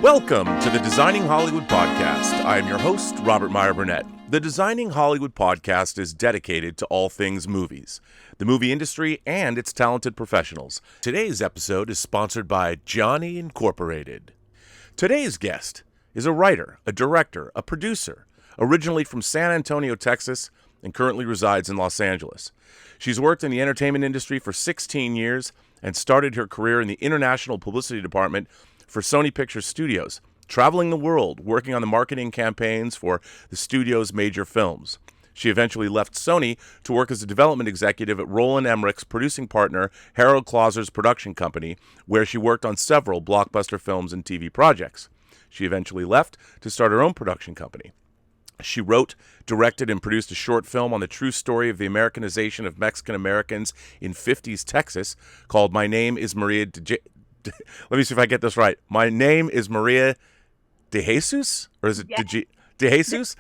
Welcome to the Designing Hollywood podcast. I am your host, Robert Meyer Burnett. The Designing Hollywood podcast is dedicated to all things movies, the movie industry, and its talented professionals. Today's episode is sponsored by Johnny Incorporated. Today's guest is a writer, a director, a producer, originally from San Antonio, Texas, and currently resides in Los Angeles. She's worked in the entertainment industry for 16 years and started her career in the International Publicity department for Sony Pictures Studios, traveling the world, working on the marketing campaigns for the studio's major films. She eventually left Sony to work as a development executive at Roland Emmerich's producing partner, Harald Kloser's production company, where she worked on several blockbuster films and TV projects. She eventually left to start her own production company. She wrote, directed, and produced a short film on the true story of the Americanization of Mexican Americans in 50s Texas called My Name is Maria Let me see if I get this right. My Name is Maria de Jesus? Or is it de Jesus?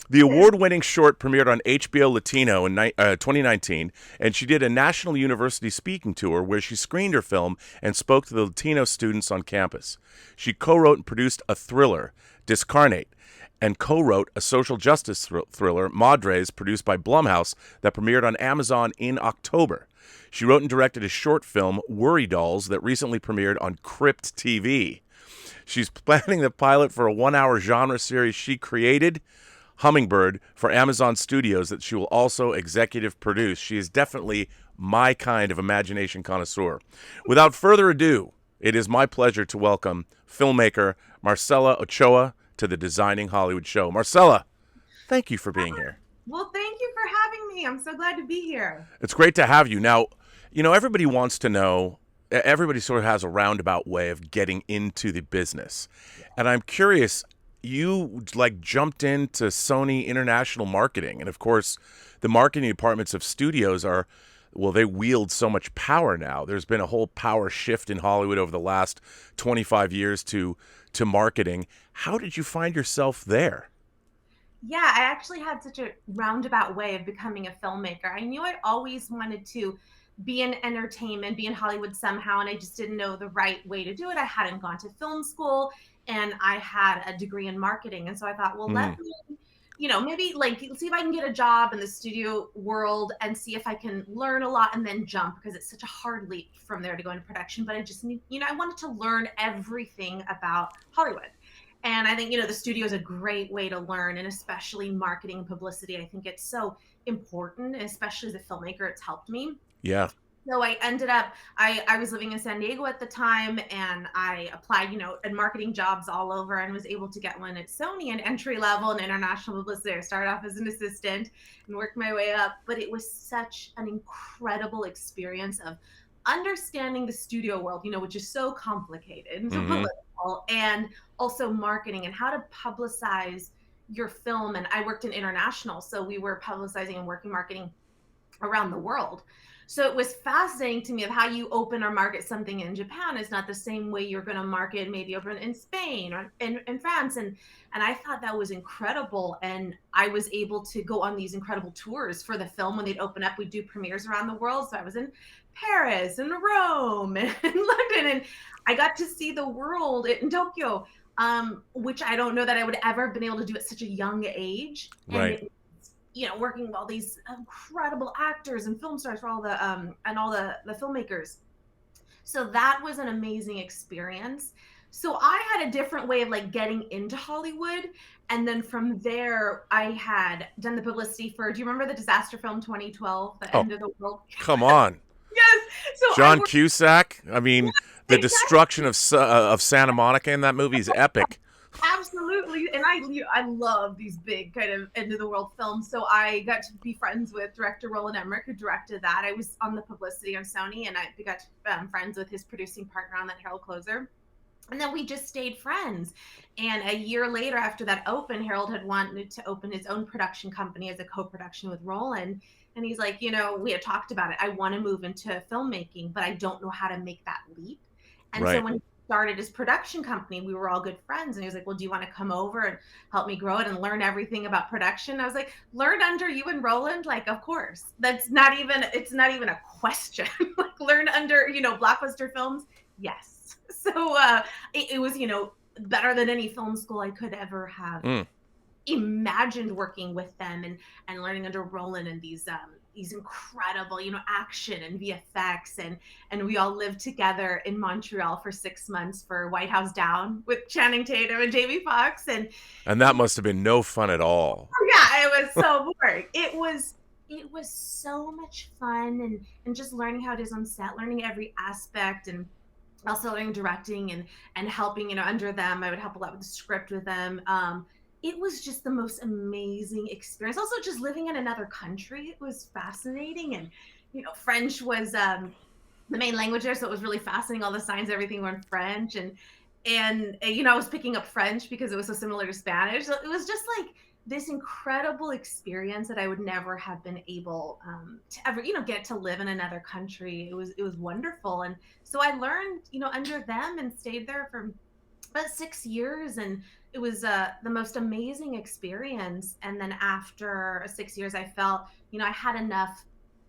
The award-winning short premiered on HBO Latino in 2019, and she did a national university speaking tour where she screened her film and spoke to the Latino students on campus. She co-wrote and produced a thriller, Discarnate, and co-wrote a social justice thriller, Madres, produced by Blumhouse, that premiered on Amazon in October. She wrote and directed a short film, Worry Dolls, that recently premiered on Crypt TV. She's planning the pilot for a 1-hour genre series she created, Hummingbird, for Amazon Studios that she will also executive produce. She is definitely my kind of imagination connoisseur. Without further ado, it is my pleasure to welcome filmmaker Marcella Ochoa to the Designing Hollywood show. Marcella, thank you for being here. Well, thank you for having me. I'm so glad to be here. It's great to have you. Now, you know, everybody wants to know, everybody sort of has a roundabout way of getting into the business. And I'm curious, you jumped into Sony International Marketing. And of course, the marketing departments of studios they wield so much power now. There's been a whole power shift in Hollywood over the last 25 years to marketing. How did you find yourself there? Yeah, I actually had such a roundabout way of becoming a filmmaker. I knew I always wanted to be in entertainment, be in Hollywood somehow, and I just didn't know the right way to do it. I hadn't gone to film school, and I had a degree in marketing. And so I thought, well, let me, maybe see if I can get a job in the studio world and see if I can learn a lot and then jump, because it's such a hard leap from there to go into production. But I just need, I wanted to learn everything about Hollywood. And I think, the studio is a great way to learn, and especially marketing and publicity. I think it's so important, especially as a filmmaker, it's helped me. Yeah. So I ended up, I was living in San Diego at the time, and I applied, at marketing jobs all over, and was able to get one at Sony, an entry level in international publicity. I started off as an assistant and worked my way up, but it was such an incredible experience of understanding the studio world, which is so complicated and so political, and also marketing and how to publicize your film. And I worked in international, so we were publicizing and working marketing around the world. So it was fascinating to me of how you open or market something in Japan is not the same way you're going to market maybe over in Spain or in France. And I thought that was incredible. And I was able to go on these incredible tours for the film. When they'd open up, we'd do premieres around the world. So I was in Paris and Rome and London, and I got to see the world in Tokyo, which I don't know that I would ever have been able to do at such a young age. Right. And working with all these incredible actors and film stars for all the filmmakers. So that was an amazing experience. So I had a different way of getting into Hollywood. And then from there, I had done the publicity for, do you remember the disaster film 2012, The End of the World? Come on. Yes. So John Cusack. I mean, the destruction of Santa Monica in that movie is epic. Absolutely. And I love these big kind of end of the world films. So I got to be friends with director Roland Emmerich, who directed that. I was on the publicity on Sony, and I got friends with his producing partner on that, Harald Kloser. And then we just stayed friends. And a year later, after that opened, Harald had wanted to open his own production company as a co-production with Roland. And he's like, we had talked about it. I want to move into filmmaking, but I don't know how to make that leap. And so when he started his production company, we were all good friends. And he was like, well, do you want to come over and help me grow it and learn everything about production? I was like, learn under you and Roland? Of course. It's not even a question. Learn under, blockbuster films? Yes. So it was, better than any film school I could ever have imagined working with them, and learning under Roland and these incredible, action and VFX, and we all lived together in Montreal for 6 months for White House Down with Channing Tatum and Jamie Foxx, And that must have been no fun at all. yeah, it was so boring. It was so much fun, and just learning how it is on set, learning every aspect, and also learning directing, and helping, under them. I would help a lot with the script with them. It was just the most amazing experience. Also, just living in another country, it was fascinating. And French was the main language there, so it was really fascinating. All the signs, everything were in French, and I was picking up French because it was so similar to Spanish. So it was just like this incredible experience that I would never have been able to ever, get to live in another country. It was wonderful. And so I learned, under them, and stayed there for about 6 years, and it was the most amazing experience. And then after 6 years, I felt, I had enough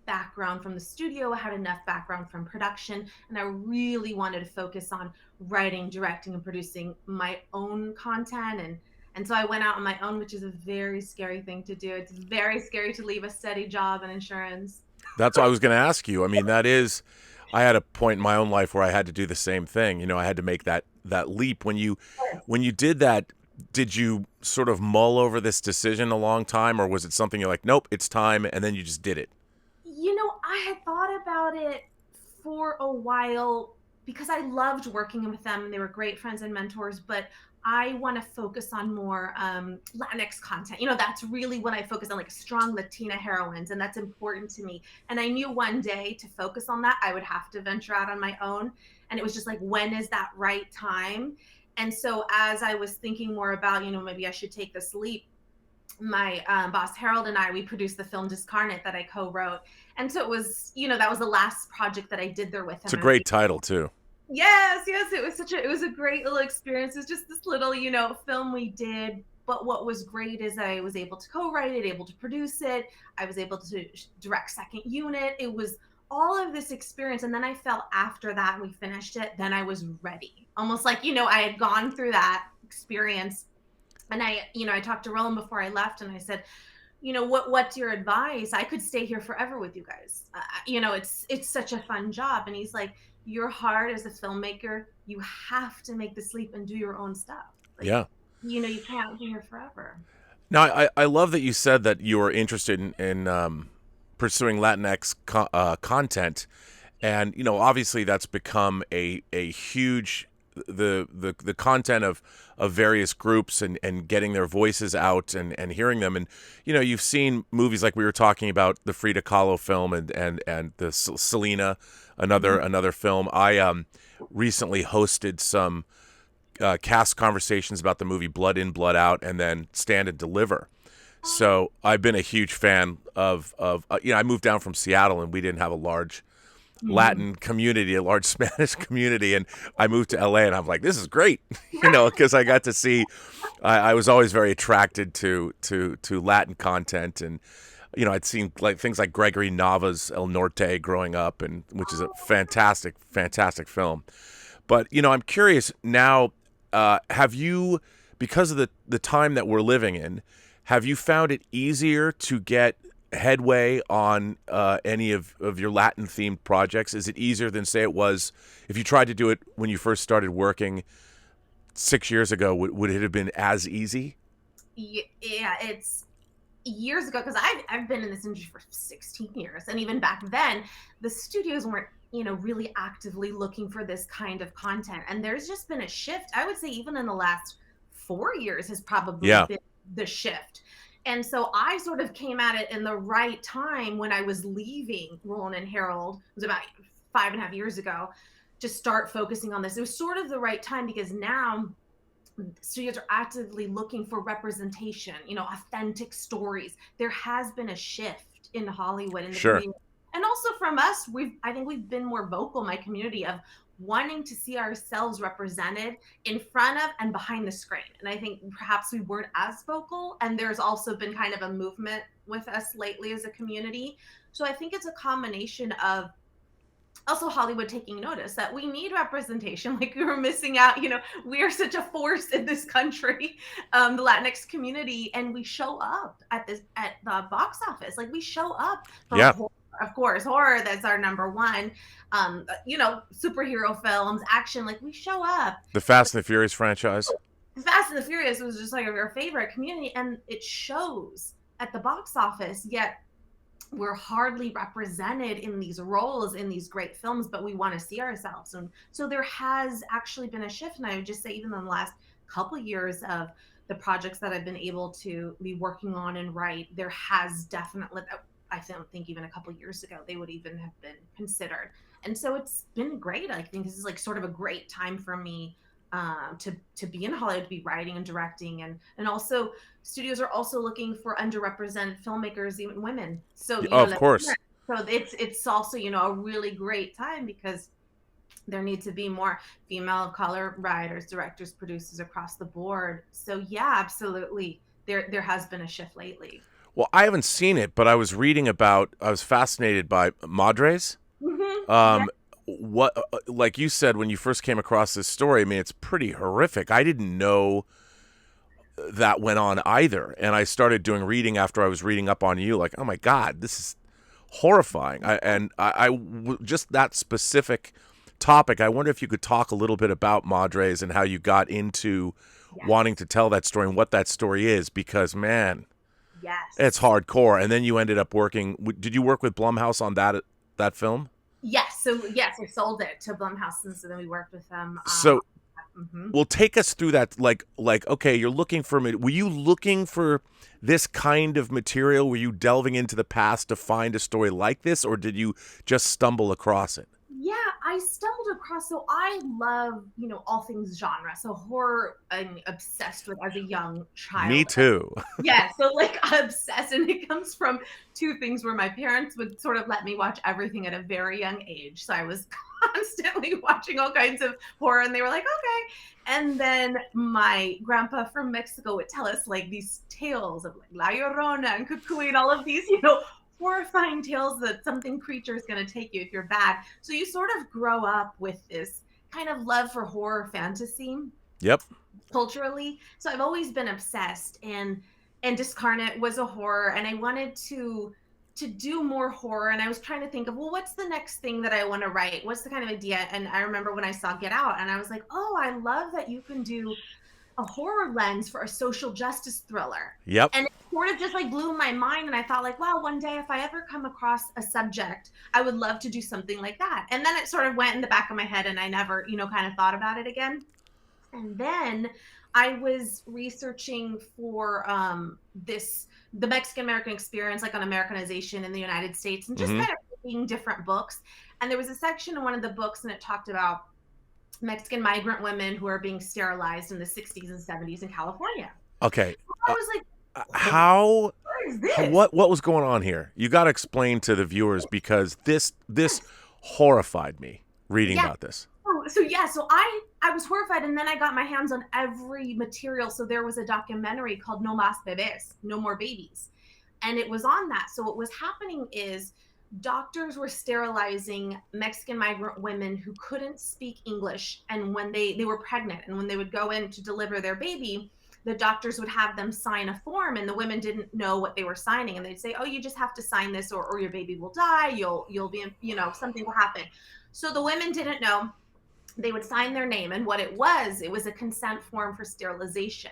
background from the studio, I had enough background from production, and I really wanted to focus on writing, directing, and producing my own content. And so I went out on my own, which is a very scary thing to do. It's very scary to leave a steady job and insurance. That's what I was going to ask you. I mean, I had a point in my own life where I had to do the same thing. I had to make that leap. When you did that, did you sort of mull over this decision a long time, or was it something you're like, nope, it's time, and then you just did it? I had thought about it for a while because I loved working with them, and they were great friends and mentors, but I want to focus on more Latinx content. That's really what I focus on, like strong Latina heroines, and that's important to me. And I knew one day to focus on that, I would have to venture out on my own. And it was just like, when is that right time? And so as I was thinking more about, maybe I should take this leap, my boss Harald and I, we produced the film Discarnate that I co-wrote. And so it was, that was the last project that I did there with him. It's a great title too. Yes, it was a great little experience. It's just this little, film we did. But what was great is I was able to co-write it, able to produce it. I was able to direct second unit. It was all of this experience. And then I felt after that, and we finished it, then I was ready. Almost like, I had gone through that experience. And I talked to Roland before I left, and I said, what's your advice? I could stay here forever with you guys. It's such a fun job. And he's like, you're hard as a filmmaker. You have to make the leap and do your own stuff. Like, yeah. You can't be here forever. Now, I love that you said that you were interested in pursuing Latinx content. And, obviously that's become a huge, the content of various groups and getting their voices out and hearing them. And, you've seen movies like we were talking about, the Frida Kahlo film and the Selena, another film. I recently hosted some cast conversations about the movie Blood In, Blood Out, and then Stand and Deliver. So I've been a huge fan of I moved down from Seattle, and we didn't have a large Latin community, a large Spanish community, and I moved to LA, and I'm like, this is great, because I got to see. I was always very attracted to Latin content, and I'd seen like things like Gregory Nava's El Norte growing up, and which is a fantastic film. But I'm curious now, have you, because of the time that we're living in, have you found it easier to get headway on any of your Latin themed projects? Is it easier than, say, it was if you tried to do it when you first started working 6 years ago? Would it have been as easy? Yeah, it's years ago, because I've been in this industry for 16 years, and even back then the studios weren't really actively looking for this kind of content. And there's just been a shift. I would say even in the last 4 years has probably been the shift. And so I sort of came at it in the right time when I was leaving Roland and Harald. It was about 5.5 years ago, to start focusing on this. It was sort of the right time, because now studios are actively looking for representation, authentic stories. There has been a shift in Hollywood in the community. And also from us, I think we've been more vocal, my community, of wanting to see ourselves represented in front of and behind the screen. And I think perhaps we weren't as vocal, and there's also been kind of a movement with us lately as a community. So I think it's a combination of also Hollywood taking notice that we need representation. Like we were missing out, we are such a force in this country, the Latinx community, and we show up at the box office. Like we show up for Yeah. horror, of course, horror, that's our number one. Superhero films, action, like we show up. The Fast and the Furious franchise. The Fast and the Furious was just like our favorite community, and it shows at the box office, yet we're hardly represented in these roles in these great films, but we want to see ourselves. And so there has actually been a shift. And I would just say, even in the last couple of years of the projects that I've been able to be working on and write, there has definitely, I don't think even a couple of years ago, they would even have been considered. And so it's been great. I think this is like sort of a great time for me to be in Hollywood, to be writing and directing, and also studios are also looking for underrepresented filmmakers, even women. So Of course. so it's also a really great time, because there need to be more female of color writers, directors, producers across the board. So yeah, absolutely, there has been a shift lately. Well, I haven't seen it, but I was fascinated by Madres. Yeah. What, like you said, when you first came across this story, I mean, it's pretty horrific. I didn't know that went on either. And I started doing reading after I was reading up on you, like, oh my God, this is horrifying. Just that specific topic, I wonder if you could talk a little bit about Madres and how you got into wanting to tell that story and what that story is, because man, Yes, it's hardcore. And then you ended up did you work with Blumhouse on that film? yes. So yes, I sold it to Blumhouse, and so then we worked with them. So, well, take us through that. Like, okay, were you looking for this kind of material? Were you delving into the past to find a story like this, or did you just stumble across it? Yeah, I stumbled across, so I love, all things genre. So horror, I'm obsessed with as a young child. Me too. Yeah, so like obsessed, and it comes from two things where my parents would sort of let me watch everything at a very young age. So I was constantly watching all kinds of horror, and they were like, okay. And then my grandpa from Mexico would tell us like these tales of like La Llorona and Cucuy and all of these, horrifying tales that something creature is going to take you if you're bad. So you sort of grow up with this kind of love for horror fantasy. Yep. Culturally. So I've always been obsessed, and Discarnate was a horror, and I wanted to do more horror, and I was trying to think of, well, what's the next thing that I want to write? What's the kind of idea? And I remember when I saw Get Out, and I was like, oh, I love that you can do a horror lens for a social justice thriller. Yep. And it sort of just like blew my mind, and I thought like, wow, one day if I ever come across a subject, I would love to do something like that. And then it sort of went in the back of my head, and I never, kind of thought about it again. And then I was researching for the Mexican American experience, like on Americanization in the United States, and just kind of reading different books. And there was a section in one of the books, and it talked about Mexican migrant women who are being sterilized in the 60s and 70s in California. Okay. So I was like, how? What is this? What was going on here? You got to explain to the viewers, because this horrified me reading about this. So I was horrified, and then I got my hands on every material. So there was a documentary called No Más Bebés, No More Babies, and it was on that. So what was happening is doctors were sterilizing Mexican migrant women who couldn't speak English, and when they were pregnant, and when they would go in to deliver their baby, the doctors would have them sign a form, and the women didn't know what they were signing, and they'd say, oh, you just have to sign this, or your baby will die, you'll be in, something will happen. So the women didn't know. They would sign their name, and what it was a consent form for sterilization.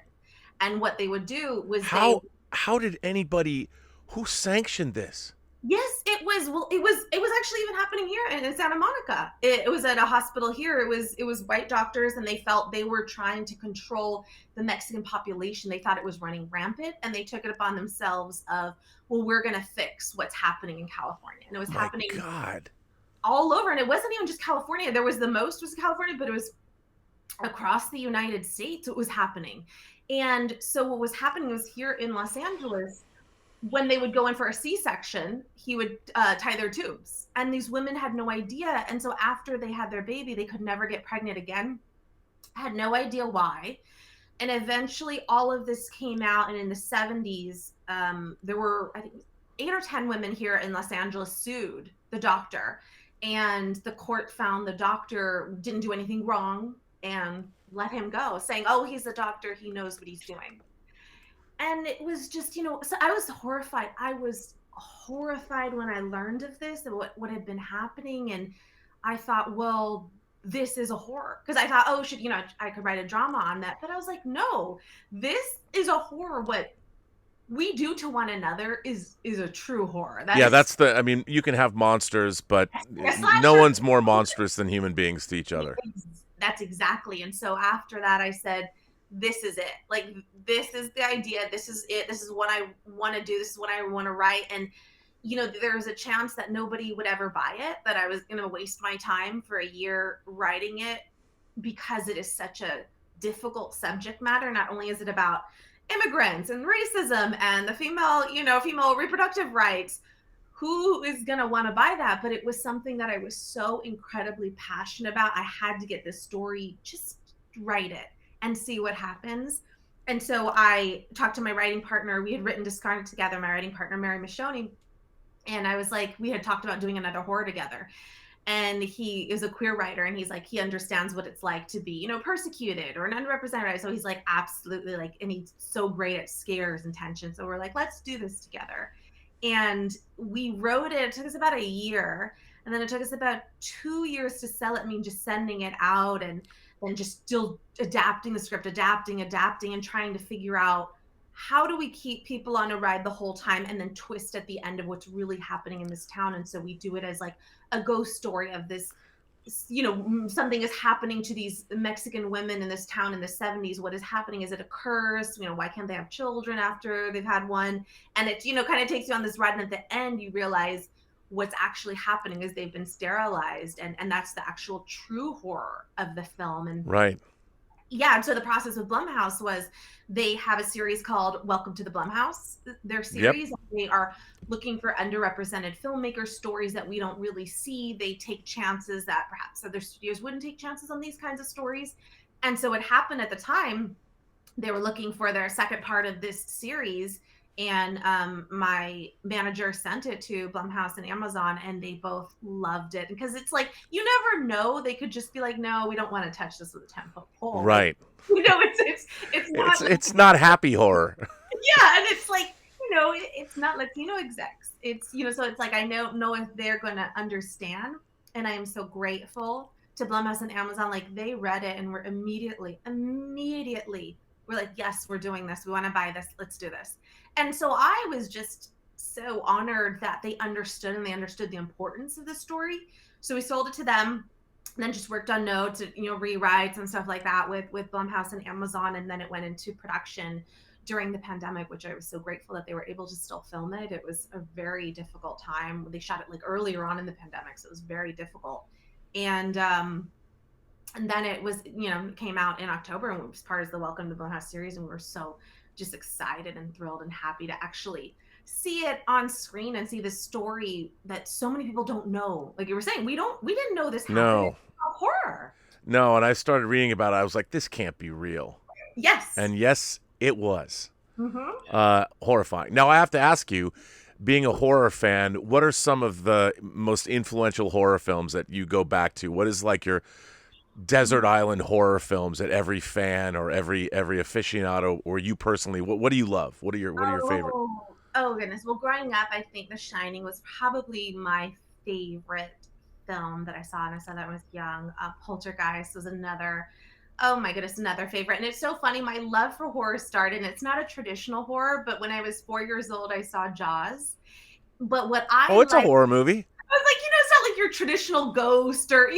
And what they would do was how did anybody, who sanctioned this? Yes, it was actually even happening here in Santa Monica. It was at a hospital here. It was white doctors, and they felt they were trying to control the Mexican population. They thought it was running rampant, and they took it upon themselves of, well, we're going to fix what's happening in California. And it was happening all over. And it wasn't even just California. There was California, but it was across the United States. It was happening. And so what was happening was here in Los Angeles, when they would go in for a C-section, he would tie their tubes. And these women had no idea. And so after they had their baby, they could never get pregnant again. Had no idea why. And eventually all of this came out. And in the 70s, there were, I think, 8 or 10 women here in Los Angeles sued the doctor. and the court found the doctor didn't do anything wrong and let him go, saying, oh, he's a doctor, he knows what he's doing. And it was just, so I was horrified. I was horrified when I learned of this and what had been happening. And I thought, well, this is a horror. Because I thought, oh, I could write a drama on that. But I was like, no, this is a horror. What we do to one another is a true horror. I mean, you can have monsters, but no one's more monstrous than human beings to each other. That's exactly. And so after that, I said, this is it. Like, this is the idea. This is it. This is what I want to do. This is what I want to write. And, there was a chance that nobody would ever buy it, that I was going to waste my time for a year writing it, because it is such a difficult subject matter. Not only is it about immigrants and racism and the female reproductive rights, who is going to want to buy that? But it was something that I was so incredibly passionate about. I had to get this story, just write it and see what happens. And so I talked to my writing partner. We had written Discarnate together, my writing partner, Mary Michonne. And I was like, we had talked about doing another horror together. And he is a queer writer, and he's like, he understands what it's like to be, persecuted or an underrepresented. So he's like, absolutely, like, and he's so great at scares and tension. So we're like, let's do this together. And we wrote it. It took us about a year. And then it took us about 2 years to sell it. I mean, just sending it out and then just still adapting the script, adapting, and trying to figure out, how do we keep people on a ride the whole time and then twist at the end of what's really happening in this town? And so we do it as like a ghost story of this, something is happening to these Mexican women in this town in the 70s. What is happening? Is it a curse? Why can't they have children after they've had one? And it, kind of takes you on this ride. And at the end, you realize what's actually happening is they've been sterilized. And that's the actual true horror of the film. And right. Yeah, and so the process with Blumhouse was, they have a series called Welcome to the Blumhouse, their series. Yep. They are looking for underrepresented filmmakers, stories that we don't really see. They take chances that perhaps other studios wouldn't take chances on these kinds of stories. And so what happened at the time, they were looking for their second part of this series. And my manager sent it to Blumhouse and Amazon, and they both loved it. Because it's like, you never know. They could just be like, no, we don't want to touch this with a 10-foot pole. Right. It's not happy horror. Yeah, and it's like, it's not Latino execs. It's, so it's like, I know if they're going to understand. And I am so grateful to Blumhouse and Amazon. Like, they read it and were immediately, we're like, yes, we're doing this. We want to buy this. Let's do this. And so I was just so honored that they understood, and they understood the importance of the story. So we sold it to them, and then just worked on notes, rewrites and stuff like that with Blumhouse and Amazon. And then it went into production during the pandemic, which I was so grateful that they were able to still film it. It was a very difficult time. They shot it like earlier on in the pandemic, so it was very difficult. And then it was, it came out in October, and it was part of the Welcome to Blumhouse series. And we were so just excited and thrilled and happy to actually see it on screen and see this story that so many people don't know. Like you were saying, we didn't know this happened. No. Horror. No, and I started reading about it. I was like, this can't be real. Yes. And yes, it was. Mm-hmm. Horrifying. Now, I have to ask you, being a horror fan, what are some of the most influential horror films that you go back to? What is like your desert island horror films that every fan or every aficionado, or you personally, what do you love? What are your favorite? Oh goodness. Well, growing up, I think The Shining was probably my favorite film that I saw, and I saw that when I was young. Poltergeist was another. Oh my goodness, another favorite. And it's so funny, my love for horror started, and it's not a traditional horror, but when I was 4 years old, I saw Jaws. But what it's a horror movie. I was like, it's not like your traditional ghost or,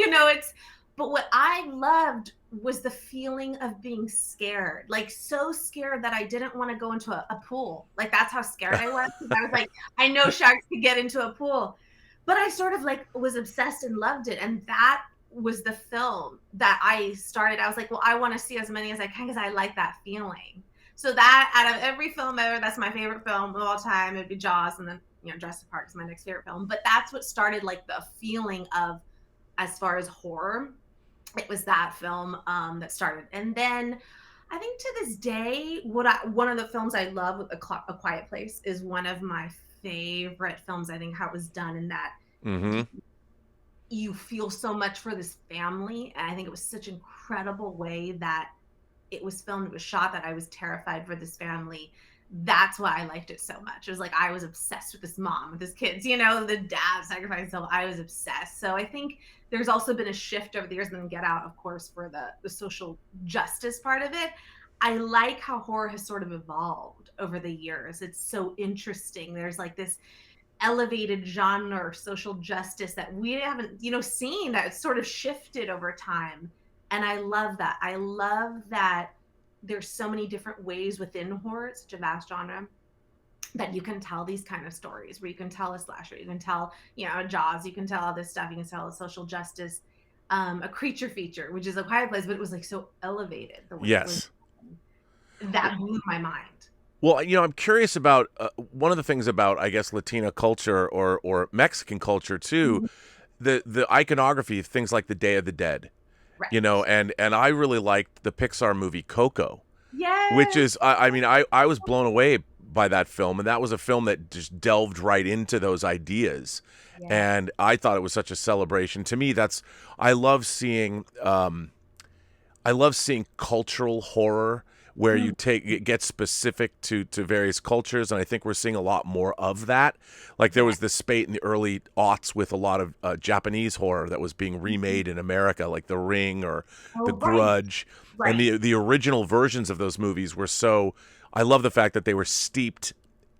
but what I loved was the feeling of being scared, like so scared that I didn't want to go into a pool. Like, that's how scared I was. I was like, I know sharks could get into a pool, but I sort of like was obsessed and loved it. And that was the film that I started. I was like, well, I want to see as many as I can because I like that feeling. So that out of every film ever, that's my favorite film of all time. It'd be Jaws, and then Jurassic Park is my next favorite film. But that's what started like the feeling of, as far as horror, it was that film that started. And then I think to this day, one of the films I love, with A Quiet Place, is one of my favorite films. I think how it was done in that. Mm-hmm. you feel so much for this family. And I think it was such an incredible way that it was filmed, it was shot, that I was terrified for this family. That's why I liked it so much. It was like I was obsessed with this mom, with his kids, you know, the dad sacrificing himself. I was obsessed. So I think there's also been a shift over the years, and then Get Out, of course, for the social justice part of it. I like how horror has sort of evolved over the years. It's so interesting. There's like this elevated genre or social justice that we haven't, you know, seen, that sort of shifted over time. And I love that. I love that there's so many different ways within horror, it's such a vast genre, that you can tell these kind of stories, where you can tell a slasher, you can tell, you know, a Jaws, you can tell all this stuff, you can tell a social justice, a creature feature, which is A Quiet Place, but it was like so elevated the way it was. That blew my mind. Well, you know, I'm curious about one of the things about, I guess, Latina culture or Mexican culture too, the iconography, things like the Day of the Dead, Right. you know, and I really liked the Pixar movie Coco, Yes. which is, I mean, I was blown away by that film, and that was a film that just delved right into those ideas, and I thought it was such a celebration. To me, that's, I love seeing cultural horror where you it gets specific to various cultures, and I think we're seeing a lot more of that. Like there was this spate in the early aughts with a lot of Japanese horror that was being remade in America, like The Ring or The Grudge, and the original versions of those movies were so. I love the fact that they were steeped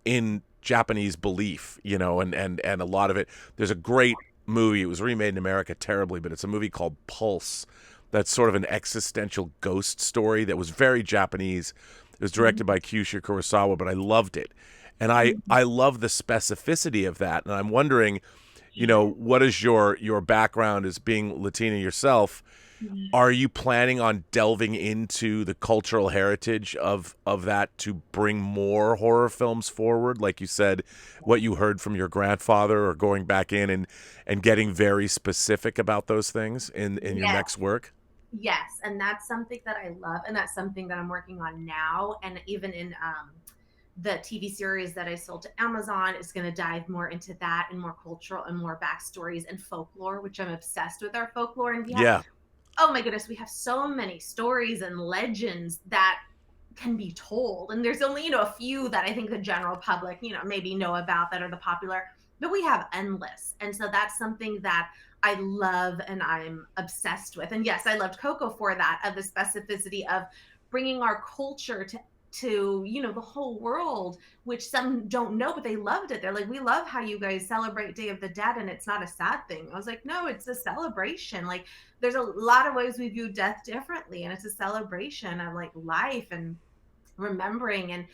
in Japanese belief, you know, and a lot of it. There's a great movie. It was remade in America terribly, but it's a movie called Pulse. That's sort of an existential ghost story that was very Japanese. It was directed by Kyushu Kurosawa, but I loved it. And I love the specificity of that. And I'm wondering, you know, what is your background as being Latina yourself? Are you planning on delving into the cultural heritage of that to bring more horror films forward? Like you said, what you heard from your grandfather, or going back in and getting very specific about those things in your next work? Yes, and that's something that I love, and that's something that I'm working on now. And even in the TV series that I sold to Amazon is going to dive more into that, and more cultural and more backstories and folklore, which I'm obsessed with our folklore. And we have, oh my goodness, we have so many stories and legends that can be told. And there's only, you know, a few that I think the general public, you know, maybe know about, that are the popular, but we have endless. And so that's something that I love and I'm obsessed with. And yes, I loved Coco for that, of the specificity of bringing our culture to you know, the whole world, which some don't know, but they loved it. They're like, we love how you guys celebrate Day of the Dead, and it's not a sad thing. I was like, no, it's a celebration. Like there's a lot of ways we view death differently, and it's a celebration of like life and remembering. And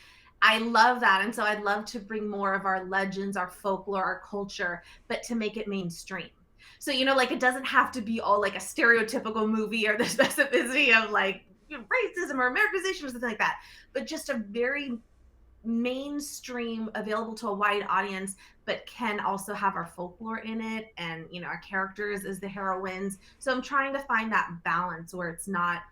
I love that. And so I'd love to bring more of our legends, our folklore, our culture, but to make it mainstream. So, you know, like it doesn't have to be all like a stereotypical movie, or the specificity of like, you know, racism or Americanization or something like that, but just a very mainstream, available to a wide audience, but can also have our folklore in it, and, you know, our characters as the heroines. So I'm trying to find that balance where it's not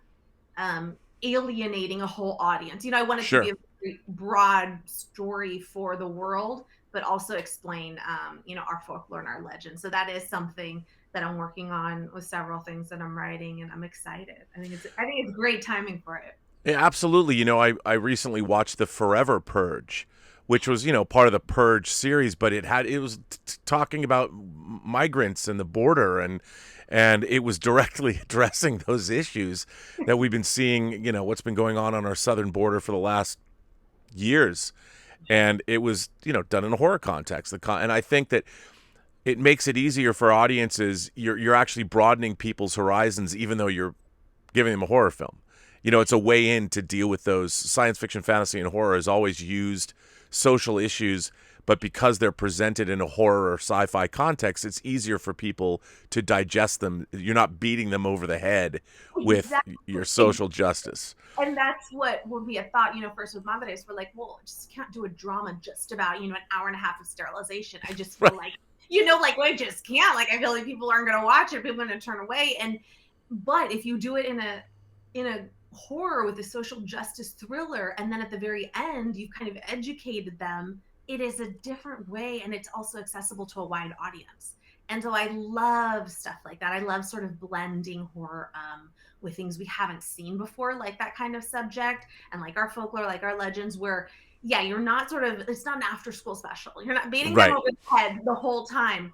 alienating a whole audience. You know, I want it to be a very broad story for the world, but also explain, you know, our folklore and our legend. So that is something that I'm working on with several things that I'm writing, and I'm excited. I think it's great timing for it. Yeah, absolutely. You know, I recently watched the Forever Purge, which was, you know, part of the Purge series, but it was talking about migrants and the border, and it was directly addressing those issues that we've been seeing, you know, what's been going on our southern border for the last years. And it was, you know, done in a horror context. And I think that it makes it easier for audiences. You're actually broadening people's horizons, even though you're giving them a horror film. You know, it's a way in to deal with those. Science fiction, fantasy, and horror has always used social issues, but because they're presented in a horror or sci-fi context, it's easier for people to digest them. You're not beating them over the head with your social justice. And that's what would be a thought, you know, first with Madres, we're like, well, I just can't do a drama just about, you know, an hour and a half of sterilization. I just feel like, you know, like, I just can't. Like, I feel like people aren't going to watch it. People are going to turn away. But if you do it in a horror with a social justice thriller, and then at the very end, you've kind of educated them, it is a different way, and it's also accessible to a wide audience. And so I love stuff like that. I love sort of blending horror with things we haven't seen before, like that kind of subject, and like our folklore, like our legends, where, yeah, you're not sort of, it's not an after school special. You're not beating them Right. over the head the whole time.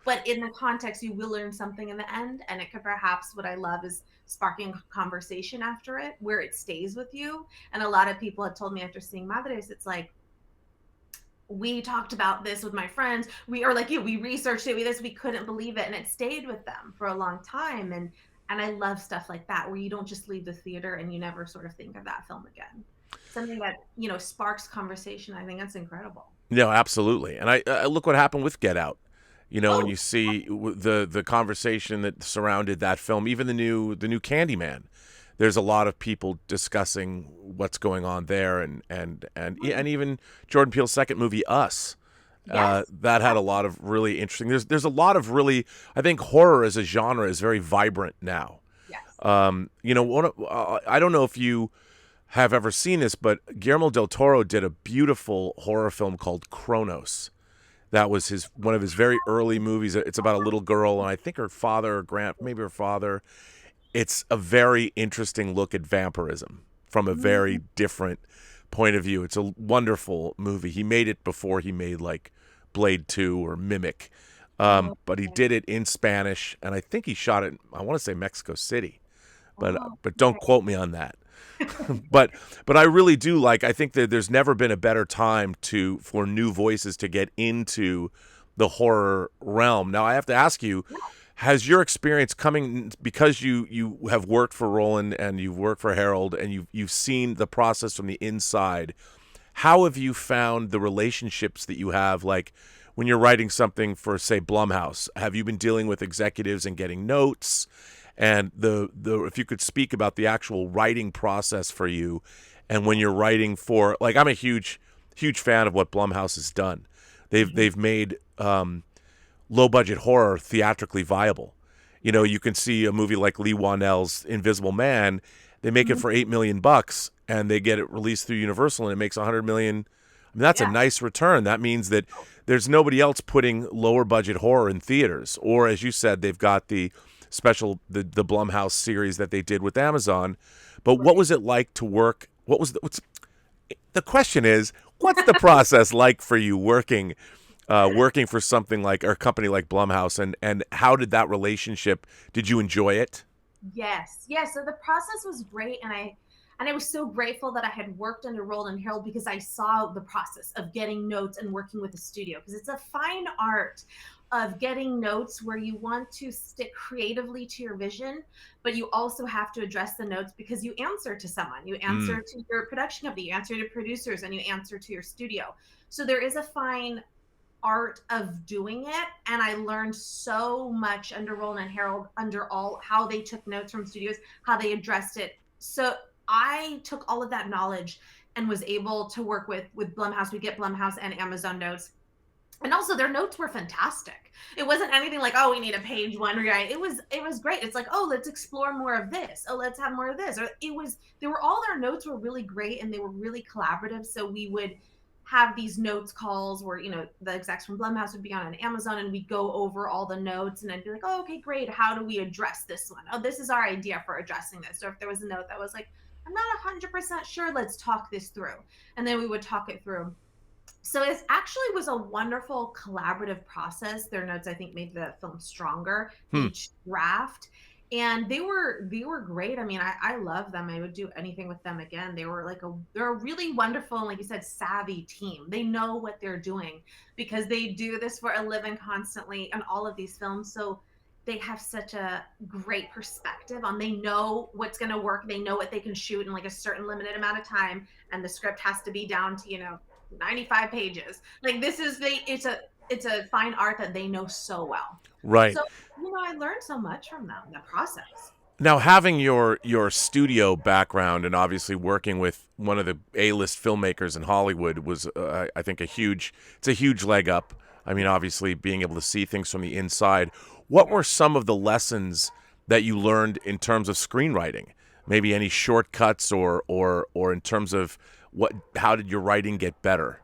But in the context, you will learn something in the end. And it could perhaps, what I love is sparking conversation after it, where it stays with you. And a lot of people had told me after seeing Madres, it's like, we talked about this with my friends. We are like you. We researched it. We couldn't believe it, and it stayed with them for a long time. And I love stuff like that, where you don't just leave the theater and you never sort of think of that film again. Something that sparks conversation. I think that's incredible. No, absolutely. And I look what happened with Get Out. When Oh, you see the conversation that surrounded that film, even the new Candyman, there's a lot of people discussing what's going on there, and even Jordan Peele's second movie, Us, yes, that had a lot of really interesting. There's a lot of really, I think horror as a genre is very vibrant now. yes. I don't know if you have ever seen this, but Guillermo del Toro did a beautiful horror film called Chronos. That was one of his very early movies. It's about a little girl, and I think her father or maybe her father. It's a very interesting look at vampirism from a very different point of view. It's a wonderful movie. He made it before he made like Blade 2 or Mimic, but he did it in Spanish, and I think he shot it, I want to say Mexico City, but don't quote me on that. but I really do like. I think that there's never been a better time for new voices to get into the horror realm. Now I have to ask you, has your experience coming, because you have worked for Roland and you've worked for Harald and you've seen the process from the inside, how have you found the relationships that you have, like when you're writing something for, say, Blumhouse? Have you been dealing with executives and getting notes? And if you could speak about the actual writing process for you, and when you're writing for, like, I'm a huge fan of what Blumhouse has done. They've made low budget horror theatrically viable. You can see a movie like Lee Whannell's Invisible Man. They make it for $8 million, and they get it released through Universal, and it makes $100 million. I mean, that's a nice return. That means that there's nobody else putting lower budget horror in theaters. Or, as you said, they've got the Blumhouse series that they did with Amazon. But what was it like to work? The question is, what's the process like for you working for something like, or a company like Blumhouse, and how did that relationship? Did you enjoy it? Yes. So the process was great, and I was so grateful that I had worked under Roland and Harald, because I saw the process of getting notes and working with the studio, because it's a fine art of getting notes where you want to stick creatively to your vision, but you also have to address the notes because you answer to someone. You answer to your production company, you answer to producers, and you answer to your studio. So there is a fine art of doing it, and I learned so much under Roland and Harald, how they took notes from studios, how they addressed it. So I took all of that knowledge and was able to work with Blumhouse. We get Blumhouse and Amazon notes. And also their notes were fantastic. It wasn't anything like, oh, we need a page one rewrite. It was great. It's like, oh, let's explore more of this. Oh, let's have more of this. Or their notes were really great, and they were really collaborative. So we would have these notes calls where, the execs from Blumhouse would be on Amazon, and we'd go over all the notes, and I'd be like, oh, okay, great. How do we address this one? Oh, this is our idea for addressing this. Or if there was a note that was like, I'm not 100% sure, let's talk this through. And then we would talk it through. So it actually was a wonderful collaborative process. Their notes, I think, made the film stronger, each draft. And they were great. I mean, I love them. I would do anything with them again. They're a really wonderful, and like you said, savvy team. They know what they're doing because they do this for a living constantly on all of these films. So they have such a great perspective on, they know what's going to work. They know what they can shoot in like a certain limited amount of time. And the script has to be down to, 95 pages. Like it's a fine art that they know so well. Right. So, I learned so much from them, the process. Now, having your studio background and obviously working with one of the A-list filmmakers in Hollywood was, I think, it's a huge leg up. I mean, obviously being able to see things from the inside. What were some of the lessons that you learned in terms of screenwriting? Maybe any shortcuts or in terms of how did your writing get better?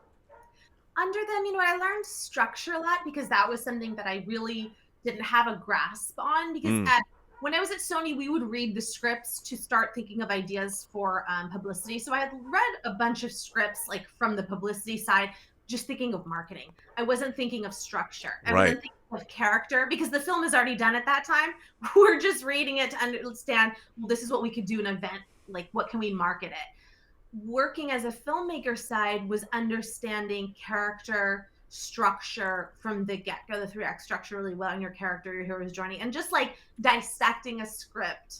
Under them, I learned structure a lot because that was something that I really didn't have a grasp on. Because Mm, when I was at Sony, we would read the scripts to start thinking of ideas for publicity. So I had read a bunch of scripts like from the publicity side, just thinking of marketing. I wasn't thinking of structure. I right. wasn't thinking of character because the film is already done at that time. We're just reading it to understand, well, this is what we could do an event. Like, what can we market it? Working as a filmmaker side was understanding character structure from the get-go, the 3 act structure really well, and your character, your hero's journey, and just like dissecting a script.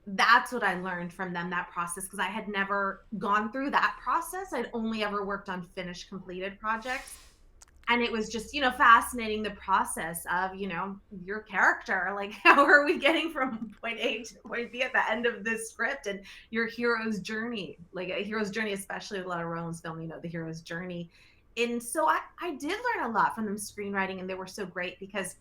That's what I learned from them, that process, because I had never gone through that process. I'd only ever worked on finished, completed projects. And it was just, fascinating, the process of, your character, like, how are we getting from point A to point B at the end of this script, and your hero's journey, like a hero's journey, especially with a lot of Roland's film, the hero's journey. And so I did learn a lot from them screenwriting, and they were so great because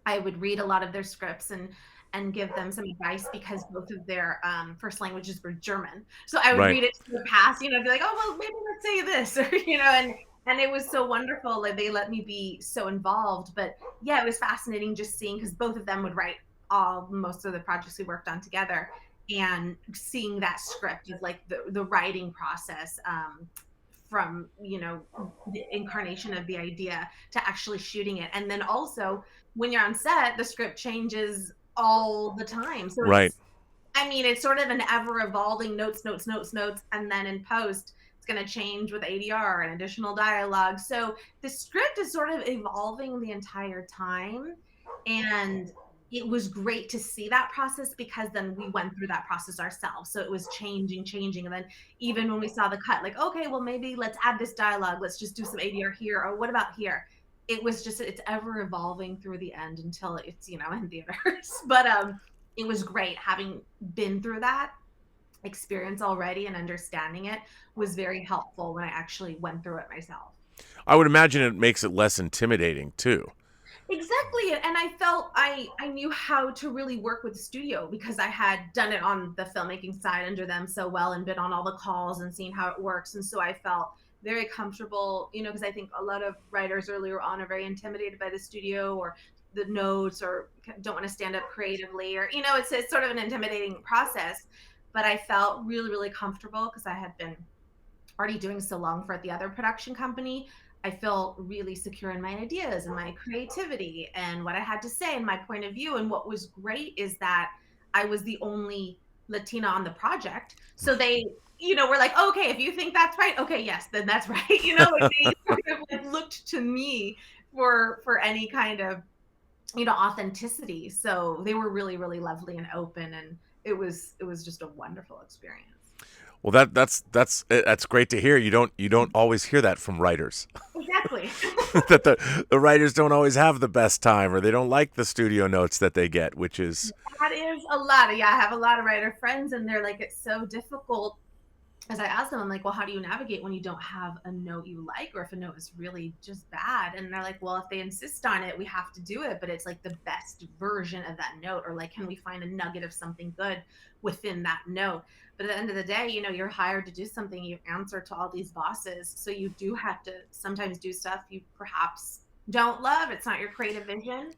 I would read a lot of their scripts and give them some advice because both of their first languages were German. So I would Right. read it to the past, be like, oh, well, maybe let's say this, or, and it was so wonderful. Like, they let me be so involved. But yeah, it was fascinating just seeing, because both of them would write most of the projects we worked on together, and seeing that script is like the writing process, from the incarnation of the idea to actually shooting it. And then also, when you're on set, the script changes all the time. So Right. it's sort of an ever evolving notes. And then in post, it's going to change with ADR and additional dialogue. So the script is sort of evolving the entire time. And it was great to see that process, because then we went through that process ourselves. So it was changing. And then even when we saw the cut, like, okay, well, maybe let's add this dialogue. Let's just do some ADR here. Or what about here? It was just, it's ever evolving through the end until it's, in theaters. But it was great having been through that experience already, and understanding it was very helpful when I actually went through it myself. I would imagine it makes it less intimidating too. Exactly. And I felt I knew how to really work with the studio, because I had done it on the filmmaking side under them so well, and been on all the calls and seen how it works. And so I felt very comfortable, because I think a lot of writers earlier on are very intimidated by the studio, or the notes, or don't want to stand up creatively, or, it's sort of an intimidating process. But I felt really, really comfortable because I had been already doing so long for the other production company. I felt really secure in my ideas and my creativity and what I had to say and my point of view. And what was great is that I was the only Latina on the project. So they, were like, oh, okay, if you think that's right, okay, yes, then that's right. They sort of like looked to me for any kind of, authenticity. So they were really, really lovely and open. And it was just a wonderful experience. Well, that's great to hear. You don't always hear that from writers. Exactly. That the writers don't always have the best time, or they don't like the studio notes that they get, which is That is a lot. Yeah, I have a lot of writer friends, and they're like, it's so difficult. As I asked them, I'm like, well, how do you navigate when you don't have a note you like, or if a note is really just bad? And they're like, well, if they insist on it, we have to do it, but it's like the best version of that note, or like, can we find a nugget of something good within that note? But at the end of the day, you're hired to do something. You answer to all these bosses, so you do have to sometimes do stuff you perhaps don't love. It's not your creative vision.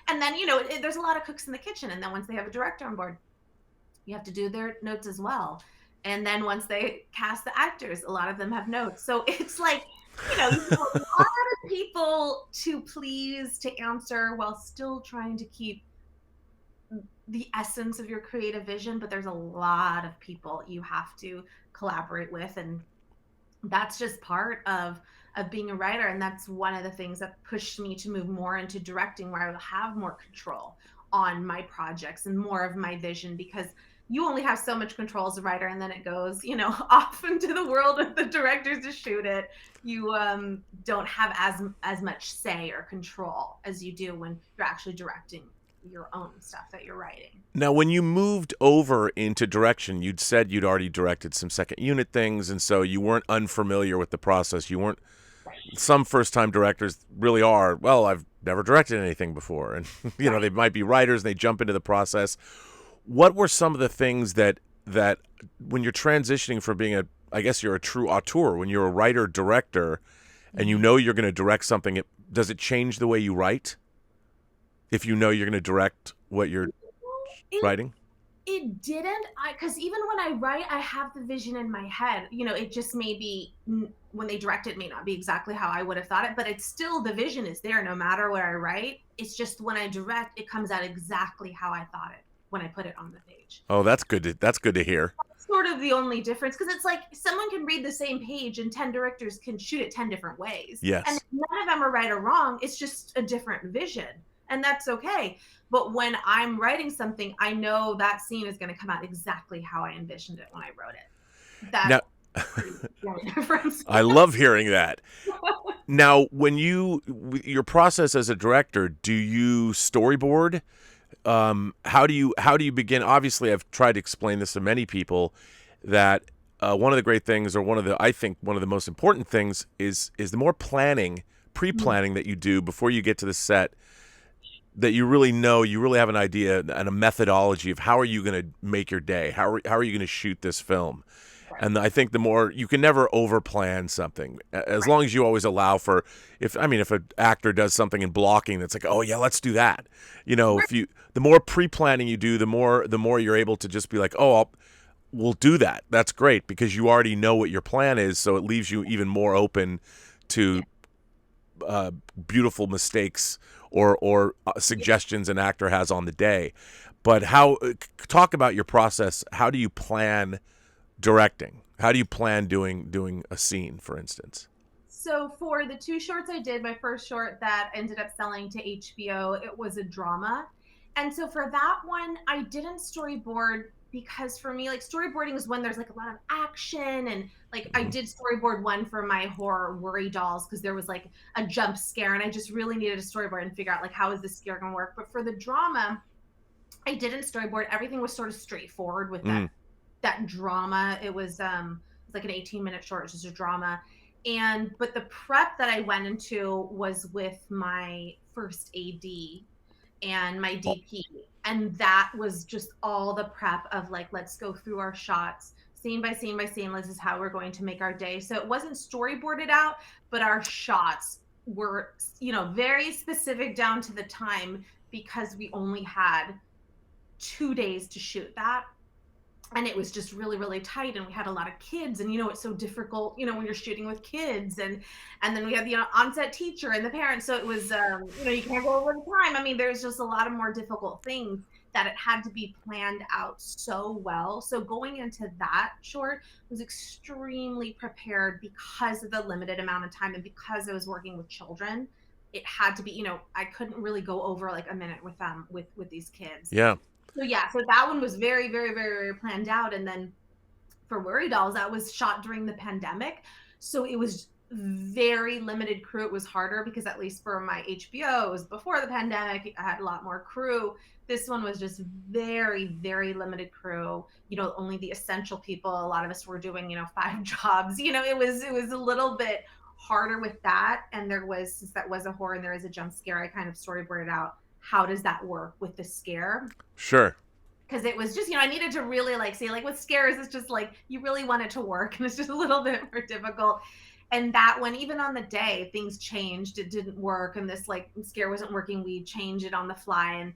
And then, there's a lot of cooks in the kitchen, and then once they have a director on board, you have to do their notes as well. And then once they cast the actors, a lot of them have notes. So it's like, you have a lot of people to please, to answer, while still trying to keep the essence of your creative vision. But there's a lot of people you have to collaborate with. And that's just part of being a writer. And that's one of the things that pushed me to move more into directing, where I will have more control on my projects and more of my vision, because you only have so much control as a writer, and then it goes, off into the world of the directors to shoot it. You don't have as much say or control as you do when you're actually directing your own stuff that you're writing. Now, when you moved over into direction, you'd said you'd already directed some second unit things, and so you weren't unfamiliar with the process. You weren't. Some first-time directors really are, well, I've never directed anything before, and they might be writers and they jump into the process. What were some of the things that when you're transitioning from being I guess you're a true auteur, when you're a writer director, and you know you're going to direct something, does it change the way you write? If you know you're going to direct what you're writing? It didn't, because even when I write, I have the vision in my head. It just maybe when they direct it may not be exactly how I would have thought it, but it's still, the vision is there no matter what I write. It's just when I direct, it comes out exactly how I thought it when I put it on the page. Oh, that's good to hear. That's sort of the only difference, because it's like someone can read the same page and 10 directors can shoot it 10 different ways. Yes. And none of them are right or wrong. It's just a different vision. And that's okay. But when I'm writing something, I know that scene is going to come out exactly how I envisioned it when I wrote it. That's the difference. I love hearing that. Now, when your process as a director, do you storyboard? How do you begin? Obviously, I've tried to explain this to many people that one of the great things, or I think one of the most important things is the more pre-planning that you do before you get to the set, that you really have an idea and a methodology of how are you going to make your day? How are you going to shoot this film? Right. And I think the more, you can never over-plan something, as long as you always allow for, if an actor does something in blocking that's like, oh yeah, let's do that. The more pre-planning you do, the more you're able to just be like, oh, we'll do that. That's great, because you already know what your plan is, so it leaves you even more open to beautiful mistakes or suggestions an actor has on the day. But talk about your process. How do you plan directing? How do you plan doing a scene, for instance? So for the 2 shorts I did, my first short that ended up selling to HBO, it was a drama. And so for that one, I didn't storyboard, because for me, like, storyboarding is when there's like a lot of action, and like I did storyboard one for my horror Worry Dolls because there was like a jump scare, and I just really needed a storyboard and figure out like, how is this scare gonna work. But for the drama, I didn't storyboard. Everything was sort of straightforward with that drama. It was like an 18-minute short, it's just a drama. But the prep that I went into was with my first AD and my DP. And that was just all the prep of like, let's go through our shots scene by scene by scene. This is how we're going to make our day. So it wasn't storyboarded out, but our shots were, very specific down to the time, because we only had 2 days to shoot that. And it was just really, really tight. And we had a lot of kids, and, it's so difficult, when you're shooting with kids, and then we had the on-set teacher and the parents. So it was, you can't go over the time. There's just a lot of more difficult things that it had to be planned out so well. So going into that short was extremely prepared because of the limited amount of time, and because I was working with children. It had to be, I couldn't really go over like a minute with them, with these kids. Yeah. So that one was very, very, very, very planned out. And then for Worry Dolls, that was shot during the pandemic. So it was very limited crew. It was harder because, at least for my HBO, it was before the pandemic. I had a lot more crew. This one was just very, very limited crew. Only the essential people. A lot of us were doing, 5 jobs. It was a little bit harder with that. And since that was a horror and there is a jump scare, I kind of storyboarded out, how does that work with the scare? Sure. Because it was just, I needed to really say, with scares, it's just like, you really want it to work, and it's just a little bit more difficult. And that one, even on the day, things changed. It didn't work, and this scare wasn't working. We changed it on the fly, and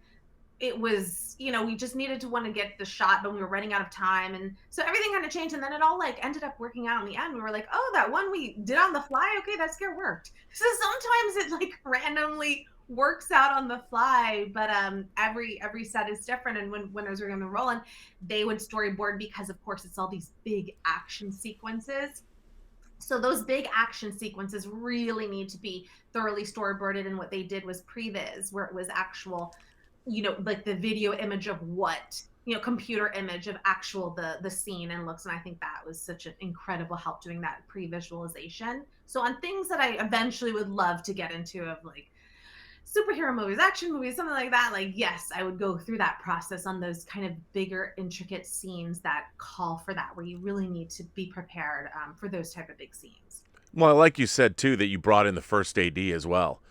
it was, we just needed to want to get the shot, but we were running out of time. And so everything kind of changed, and then it all ended up working out in the end. We were like, oh, that one we did on the fly, okay, that scare worked. So sometimes it randomly works out on the fly, but every set is different. And when I was working with Roland, they would storyboard, because of course it's all these big action sequences. So those big action sequences really need to be thoroughly storyboarded. And what they did was previs, where it was actual, like the video image of what, computer image of actual the scene and looks. And I think that was such an incredible help doing that pre-visualization. So on things that I eventually would love to get into, of like superhero movies, action movies, something like that, yes, I would go through that process on those kind of bigger, intricate scenes that call for that, where you really need to be prepared for those type of big scenes. Well, like you said too, that you brought in the first AD as well.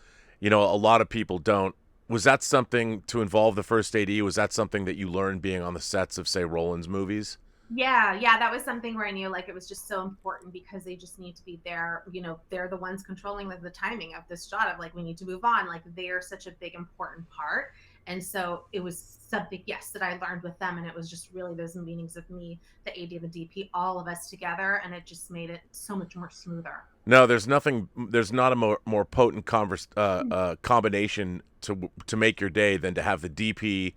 A lot of people don't. Was that something to involve the first AD? Was that something that you learned being on the sets of, say, Roland's movies? Yeah, that was something where I knew like it was just so important because they just need to be there. They're the ones controlling like the timing of this shot of like we need to move on. Like they're such a big important part. And so it was something, yes, that I learned with them. And it was just really those meetings of me, the AD and the DP, all of us together. And it just made it so much more smoother. No, there's nothing. There's not a more potent combination to make your day than to have the DP,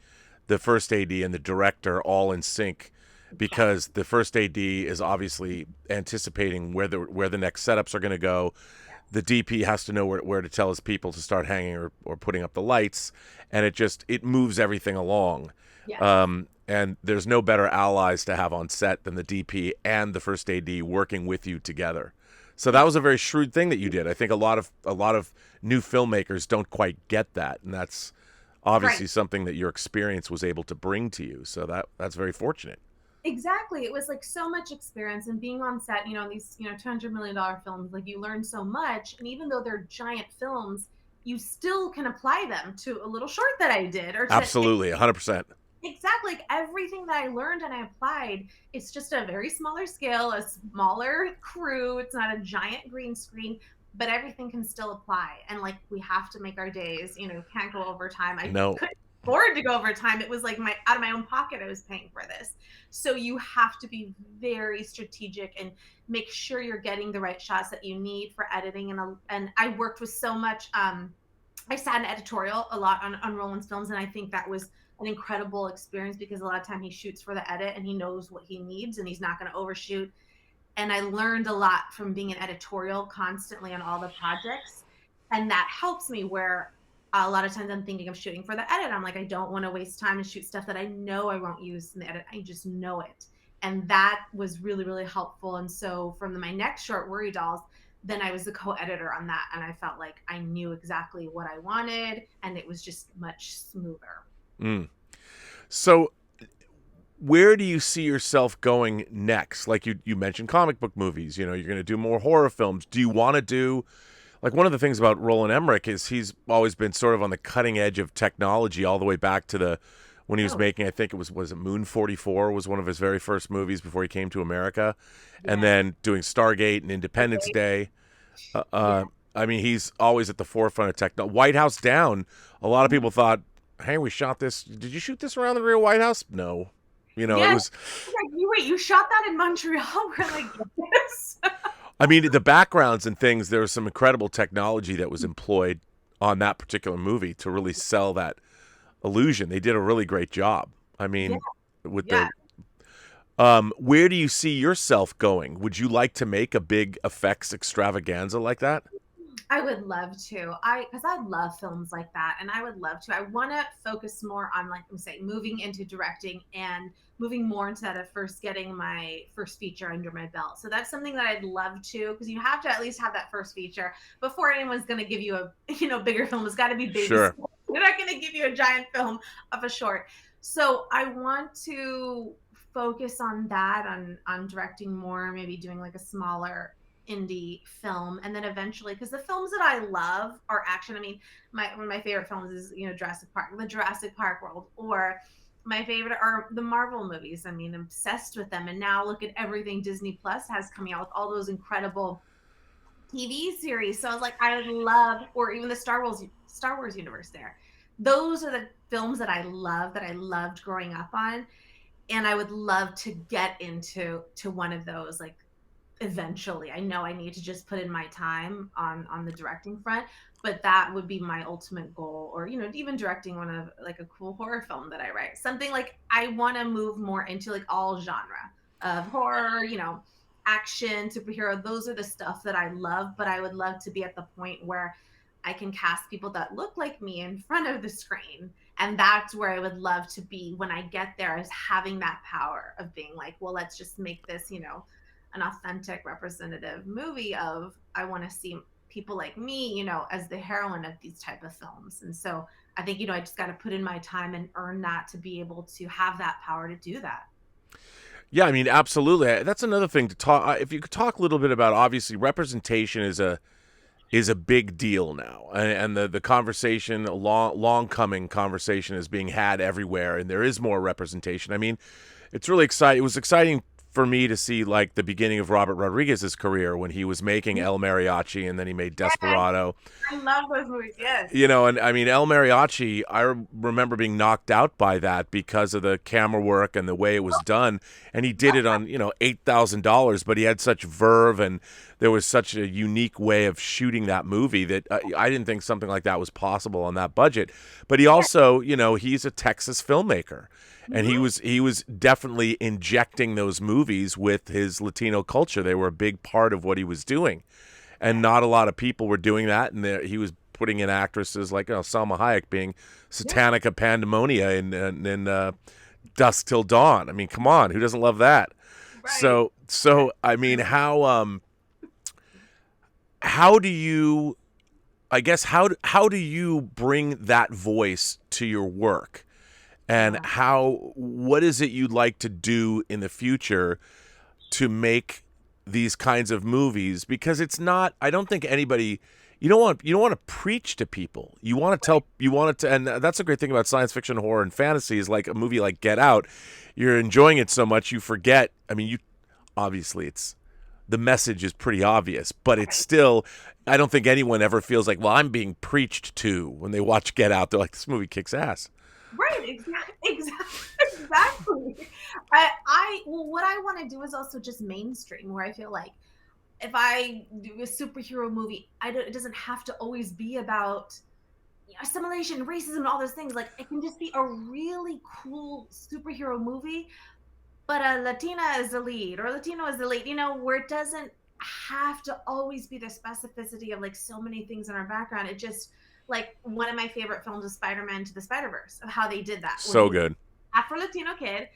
the first AD, and the director all in sync, Yeah. because the first AD is obviously anticipating where the next setups are going to go. The DP has to know where to tell his people to start hanging or putting up the lights, and it moves everything along. Yes. And there's no better allies to have on set than the DP and the first AD working with you together. So that was a very shrewd thing that you did. I think a lot of new filmmakers don't quite get that, and that's obviously Right. something that your experience was able to bring to you. So that's very fortunate. Exactly. It was like so much experience and being on set, these, $200 million films, like you learn so much. And even though they're giant films, you still can apply them to a little short that I did or to Absolutely, 100%. exactly like everything that I learned and I applied. It's just a very smaller scale, a smaller crew. It's not a giant green screen, but everything can still apply. And like we have to make our days, can't go overtime. I No, couldn't afford to go overtime. It was like my out of my own pocket I was paying for this. So you have to be very strategic and make sure you're getting the right shots that you need for editing. And I worked with so much I sat in editorial a lot on Roland's films, and I think that was an incredible experience because a lot of time he shoots for the edit and he knows what he needs and he's not going to overshoot. And I learned a lot from being an editorial constantly on all the projects, and that helps me where a lot of times I'm thinking of shooting for the edit. I'm like, I don't want to waste time and shoot stuff that I know I won't use in the edit. I just know it. And that was really, really helpful. And so from my next short, Worry Dolls, then I was the co-editor on that. And I felt like I knew exactly what I wanted and it was just much smoother. mm. So where do you see yourself going next? Like you mentioned comic book movies, you're going to do more horror films. Do you want to do, like, one of the things about Roland Emmerich is he's always been sort of on the cutting edge of technology all the way back to when he was Oh, making, I think was it Moon 44 was one of his very first movies before he came to America, and yes. then doing Stargate and Independence Okay. Day. Yeah. I mean, he's always at the forefront of technology. White House Down. A lot of people thought, "Hey, we shot this. Did you shoot this around the real White House?" No, it Yes. was. Like, you shot that in Montreal? We're like, yes. I mean, the backgrounds and things. There was some incredible technology that was employed on that particular movie to really sell that illusion. They did a really great job. I Yeah. mean, with Yeah. the where do you see yourself going? Would you like to make a big effects extravaganza like that? I would love to. Because I love films like that, and I would love to. I want to focus more on, like I'm saying, moving into directing and moving more into that of first getting my first feature under my belt. So that's something that I'd love to, because you have to at least have that first feature before anyone's going to give you a bigger film. It's got to be baby Sure. steps. They're not going to give you a giant film of a short. So I want to focus on that, on directing more, maybe doing like a smaller indie film, and then eventually, because the films that I love are action. I mean, one of my favorite films is the Jurassic Park world, or my favorite are the Marvel movies. I mean, I'm obsessed with them, and now look at everything Disney Plus has coming out with all those incredible TV series. So I was like, I would love, or even the Star Wars universe. There, those are the films that I love, that I loved growing up on, and I would love to get to one of those, like, eventually. I know I need to just put in my time on the directing front, but that would be my ultimate goal. Or even directing one of like a cool horror film that I write, something like I want to move more into like all genre of horror, action, superhero. Those are the stuff that I love, but I would love to be at the point where I can cast people that look like me in front of the screen. And that's where I would love to be when I get there, is having that power of being like, well, let's just make this, an authentic representative movie of, I want to see people like me, as the heroine of these type of films. And so I think, I just got to put in my time and earn that to be able to have that power to do that. Yeah, I mean, absolutely. That's another thing to talk. If you could talk a little bit about, obviously, representation is a big deal now, and the conversation, a long coming conversation, is being had everywhere, and there is more representation. I mean, it's really exciting. It was exciting for me to see like the beginning of Robert Rodriguez's career when he was making El Mariachi and then he made Desperado. I love those movies. Yes. You know, and I mean El Mariachi, I remember being knocked out by that because of the camera work and the way it was done. And he did it on, $8,000, but he had such verve and there was such a unique way of shooting that movie that I didn't think something like that was possible on that budget. But he also, he's a Texas filmmaker. And he was definitely injecting those movies with his Latino culture. They were a big part of what he was doing. And not a lot of people were doing that. And he was putting in actresses like Salma Hayek being Satanica Pandemonia in Dusk Till Dawn. I mean, come on. Who doesn't love that? Right. So I mean, how do you, I guess, how do you bring that voice to your work? And what is it you'd like to do in the future to make these kinds of movies? Because it's not, I don't think anybody, you don't want to preach to people. You want to and that's a great thing about science fiction, horror, and fantasy is like a movie like Get Out. You're enjoying it so much you forget. I mean, obviously the message is pretty obvious, but it's still, I don't think anyone ever feels like, well, I'm being preached to when they watch Get Out. They're like, this movie kicks ass. Right, exactly. What I want to do is also just mainstream, where I feel like if I do a superhero movie, it doesn't have to always be about assimilation, racism, and all those things. Like, it can just be a really cool superhero movie, but a Latina is the lead, or Latino is the lead, where it doesn't have to always be the specificity of like so many things in our background. It just, like, one of my favorite films is Spider-Man to the Spider-Verse, of how they did that. So good. Afro-Latino kid,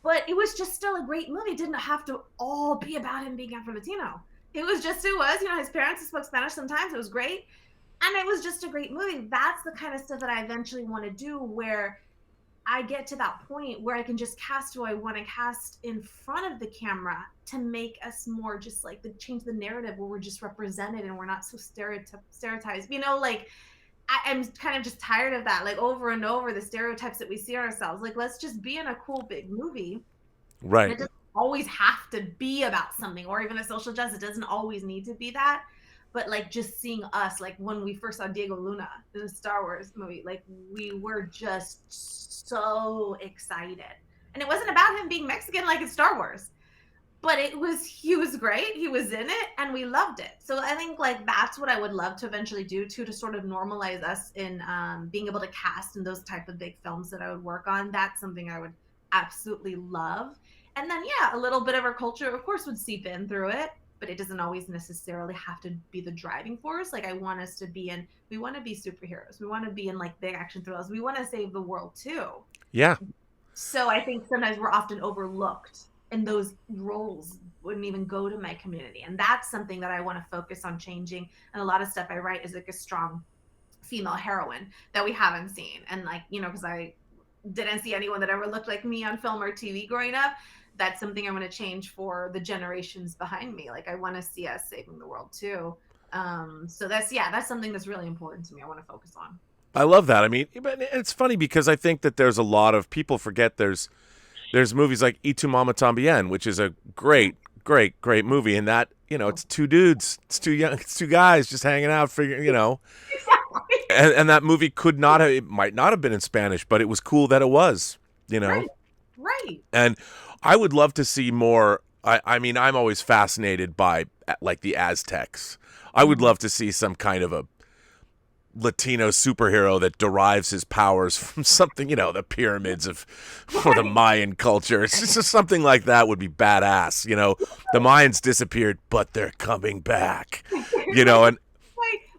but it was just still a great movie. It didn't have to all be about him being Afro-Latino. It was, his parents spoke Spanish sometimes. It was great. And it was just a great movie. That's the kind of stuff that I eventually want to do, where I get to that point where I can just cast who I want to cast in front of the camera to make us more just like change the narrative, where we're just represented and we're not so stereotyped. I'm kind of just tired of that, like, over and over, the stereotypes that we see ourselves. Like, let's just be in a cool big movie. Right. And it doesn't always have to be about something, or even a social justice. It doesn't always need to be that. But like, just seeing us, like when we first saw Diego Luna in the Star Wars movie, like, we were just so excited. And it wasn't about him being Mexican like in Star Wars. But he was great. He was in it, and we loved it. So I think like that's what I would love to eventually do to sort of normalize us in being able to cast in those type of big films that I would work on. That's something I would absolutely love. And then, a little bit of our culture, of course, would seep in through it, but it doesn't always necessarily have to be the driving force. Like, I want us to be we want to be superheroes. We want to be in like big action thrillers. We want to save the world too. Yeah. So I think sometimes we're often overlooked, and those roles wouldn't even go to my community. And that's something that I want to focus on changing. And a lot of stuff I write is like a strong female heroine that we haven't seen. And like, because I didn't see anyone that ever looked like me on film or TV growing up. That's something I want to change for the generations behind me. Like, I want to see us saving the world too. So that's something that's really important to me. I want to focus on. I love that. I mean, it's funny because I think that there's a lot of people forget there's movies like Y Tu Mama Tambien, which is a great movie, and that, it's two dudes, it's two guys just hanging out, figuring, Exactly. and that movie it might not have been in Spanish, but it was cool that it was, Right. And I would love to see more. I mean, I'm always fascinated by like the Aztecs. I would love to see some kind of a Latino superhero that derives his powers from something, the pyramids or the Mayan culture. It's just something like that would be badass. The Mayans disappeared, but they're coming back. And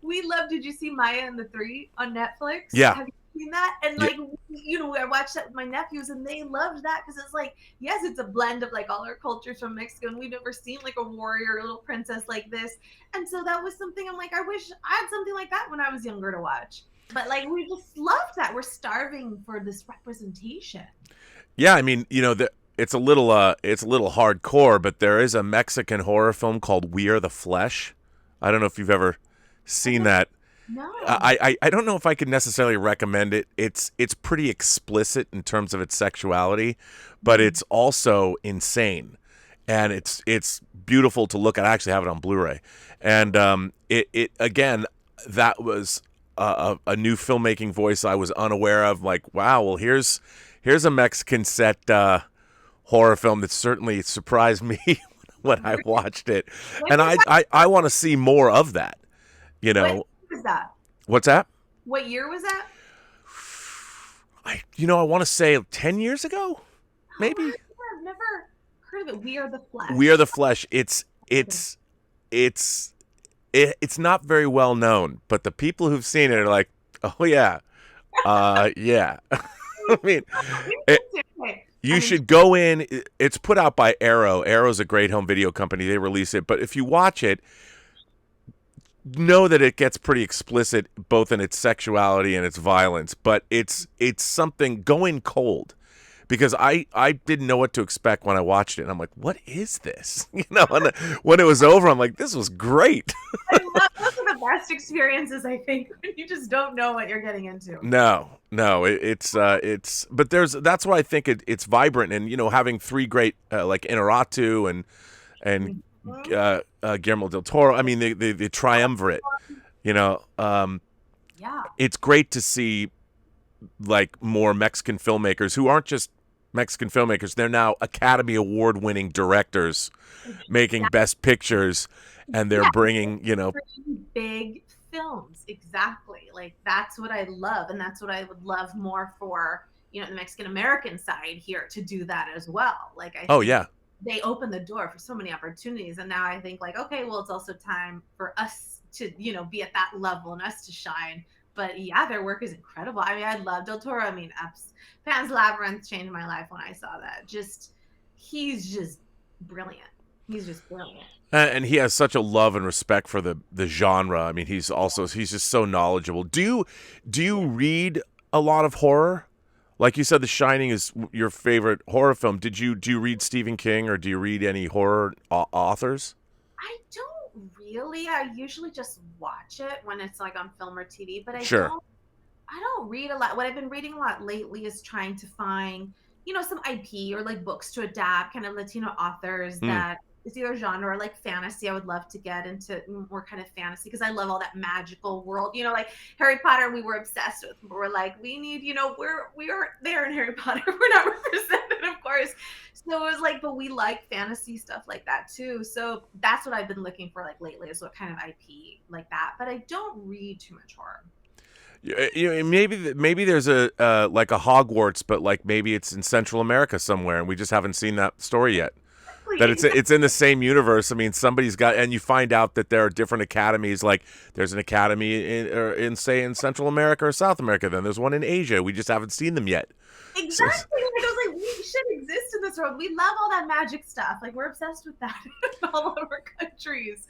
we love. Did you see Meyer and the Three on Netflix? Yeah. Have you seen that? And like, I watched that with my nephews, and they loved that because it's like, yes, it's a blend of like all our cultures from Mexico, and we've never seen like a warrior, a little princess like this. And so that was something I'm like, I wish I had something like that when I was younger to watch. But like, we just loved that. We're starving for this representation. Yeah, I mean, it's a little hardcore, but there is a Mexican horror film called We Are the Flesh. I don't know if you've ever seen that. No. I don't know if I could necessarily recommend it. It's pretty explicit in terms of its sexuality, but Mhm. it's also insane, and it's beautiful to look at. I actually have it on Blu-ray, and it again, that was a new filmmaking voice I was unaware of. Like, wow, well here's a Mexican set horror film that certainly surprised me when I watched it, When and was that? I want to see more of that. You What know, was that? what's that? What year was that? I want to say 10 years ago, Oh, maybe. I've never heard of it. We Are the We Are Flesh. the Flesh. It's it's not very well known, but the people who've seen it are like, "Oh yeah. Yeah." I mean, it, Okay. you I'm in. should go in. It's put out by Arrow. Arrow's a great home video company. They release it, but if you watch it, know that it gets pretty explicit both in its sexuality and its violence, but it's something. Go in cold, because I didn't know what to expect when I watched it, and I'm like, what is this? And when it was over, I'm like, this was great. I love those are the best experiences, I think, when you just don't know what you're getting into. No, it's but that's why I think it's vibrant, and having three great like Inarritu and Mhm. Guillermo del Toro. I mean, the triumvirate. You know, Yeah. it's great to see like more Mexican filmmakers who aren't just Mexican filmmakers. They're now Academy Award winning directors making best pictures, and they're Yeah. bringing Pretty big films. Exactly. Like that's what I love. And that's what I would love more for, the Mexican American side here to do that as well. Like I oh think yeah. they open the door for so many opportunities. And now I think like, okay, well, it's also time for us to, be at that level and us to shine. But yeah, their work is incredible. I mean, I love Del Toro. I mean, Pan's Labyrinth changed my life when I saw that. He's just brilliant. He's just brilliant. And he has such a love and respect for the genre. I mean, he's just so knowledgeable. Do you read a lot of horror? Like you said, The Shining is your favorite horror film. Do you read Stephen King, or do you read any horror authors? I don't really. I usually just watch it when it's like on film or TV, but Sure. I don't read a lot. What I've been reading a lot lately is trying to find, some IP or like books to adapt, kind of Latino authors Mm. that is either genre or like fantasy. I would love to get into more kind of fantasy because I love all that magical world. Like Harry Potter, we were obsessed with. We're like, we need, we are there in Harry Potter. We're not represented, of course. So it was like, but we like fantasy stuff like that too. So that's what I've been looking for like lately is what kind of IP like that. But I don't read too much horror. Maybe there's a like a Hogwarts, but like maybe it's in Central America somewhere, and we just haven't seen that story yet. That it's in the same universe. I mean, somebody's got, and you find out that there are different academies. Like there's an academy in say in Central America or South America. Then there's one in Asia. We just haven't seen them yet. So, Exactly. Like, I was like, we should exist in this world. We love all that magic stuff. Like, we're obsessed with that in all of our countries.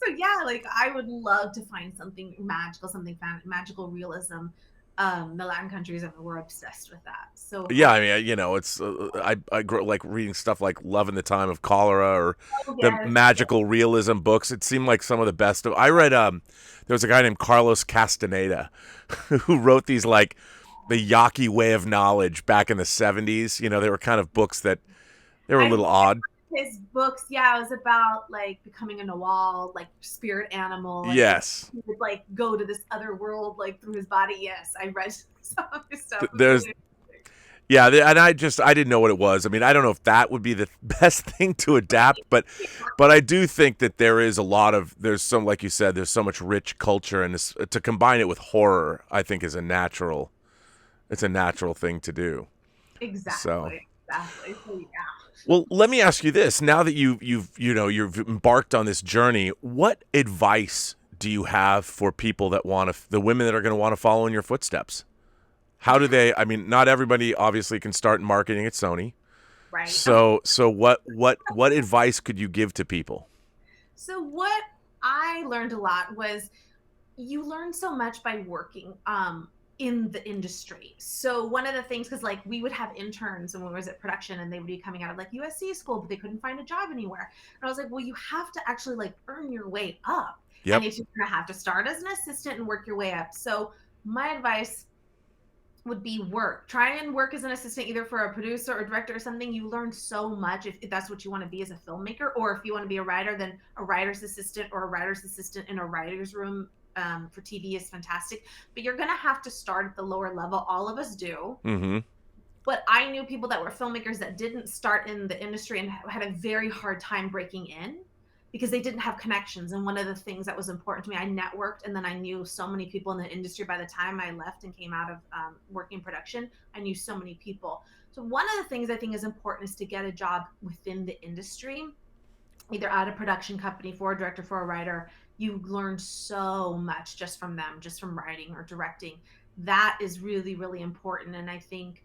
So, yeah, like, I would love to find something magical, something magical realism. The Latin countries, we're obsessed with that. So, yeah, I mean, it's I grew like reading stuff like Love in the Time of Cholera, or the yes. magical realism books. It seemed like some of the best of. I read there was a guy named Carlos Castaneda who wrote these like the Yaqui way of knowledge back in the 70s. They were kind of books that they were a I little odd. his books, yeah, it was about like becoming a Nawal, like spirit animal. And Yes. he would like go to this other world, like through his body. Yes, I read some of his stuff. There's Yeah, and I didn't know what it was. I mean, I don't know if that would be the best thing to adapt, but I do think that there's some, like you said, there's so much rich culture, and to combine it with horror, I think is it's a natural thing to do. Exactly. So, Exactly. So, yeah. well, let me ask you this: now that you've embarked on this journey, what advice do you have for people the women that are going to want to follow in your footsteps? How do they? I mean, not everybody obviously can start marketing at Sony. Right. So what advice could you give to people? So what I learned a lot was you learn so much by working in the industry. So one of the things, because like we would have interns when we was at production and they would be coming out of like USC school, but they couldn't find a job anywhere. And I was like, well, you have to actually like earn your way up. Yep. And if you're going to have to start as an assistant and work your way up. So my advice would be try and work as an assistant, either for a producer or director or something. You learn so much if that's what you want to be as a filmmaker, or if you want to be a writer, then a writer's assistant or a writer's assistant in a writer's room for TV is fantastic. But you're going to have to start at the lower level. All of us do. Mm-hmm. But I knew people that were filmmakers that didn't start in the industry and had a very hard time breaking in because they didn't have connections. And one of the things that was important to me, I networked, and then I knew so many people in the industry. By the time I left and came out of working production, I knew so many people. So one of the things I think is important is to get a job within the industry, either at a production company, for a director, for a writer. You learn so much just from them, just from writing or directing. That is really, really important. And I think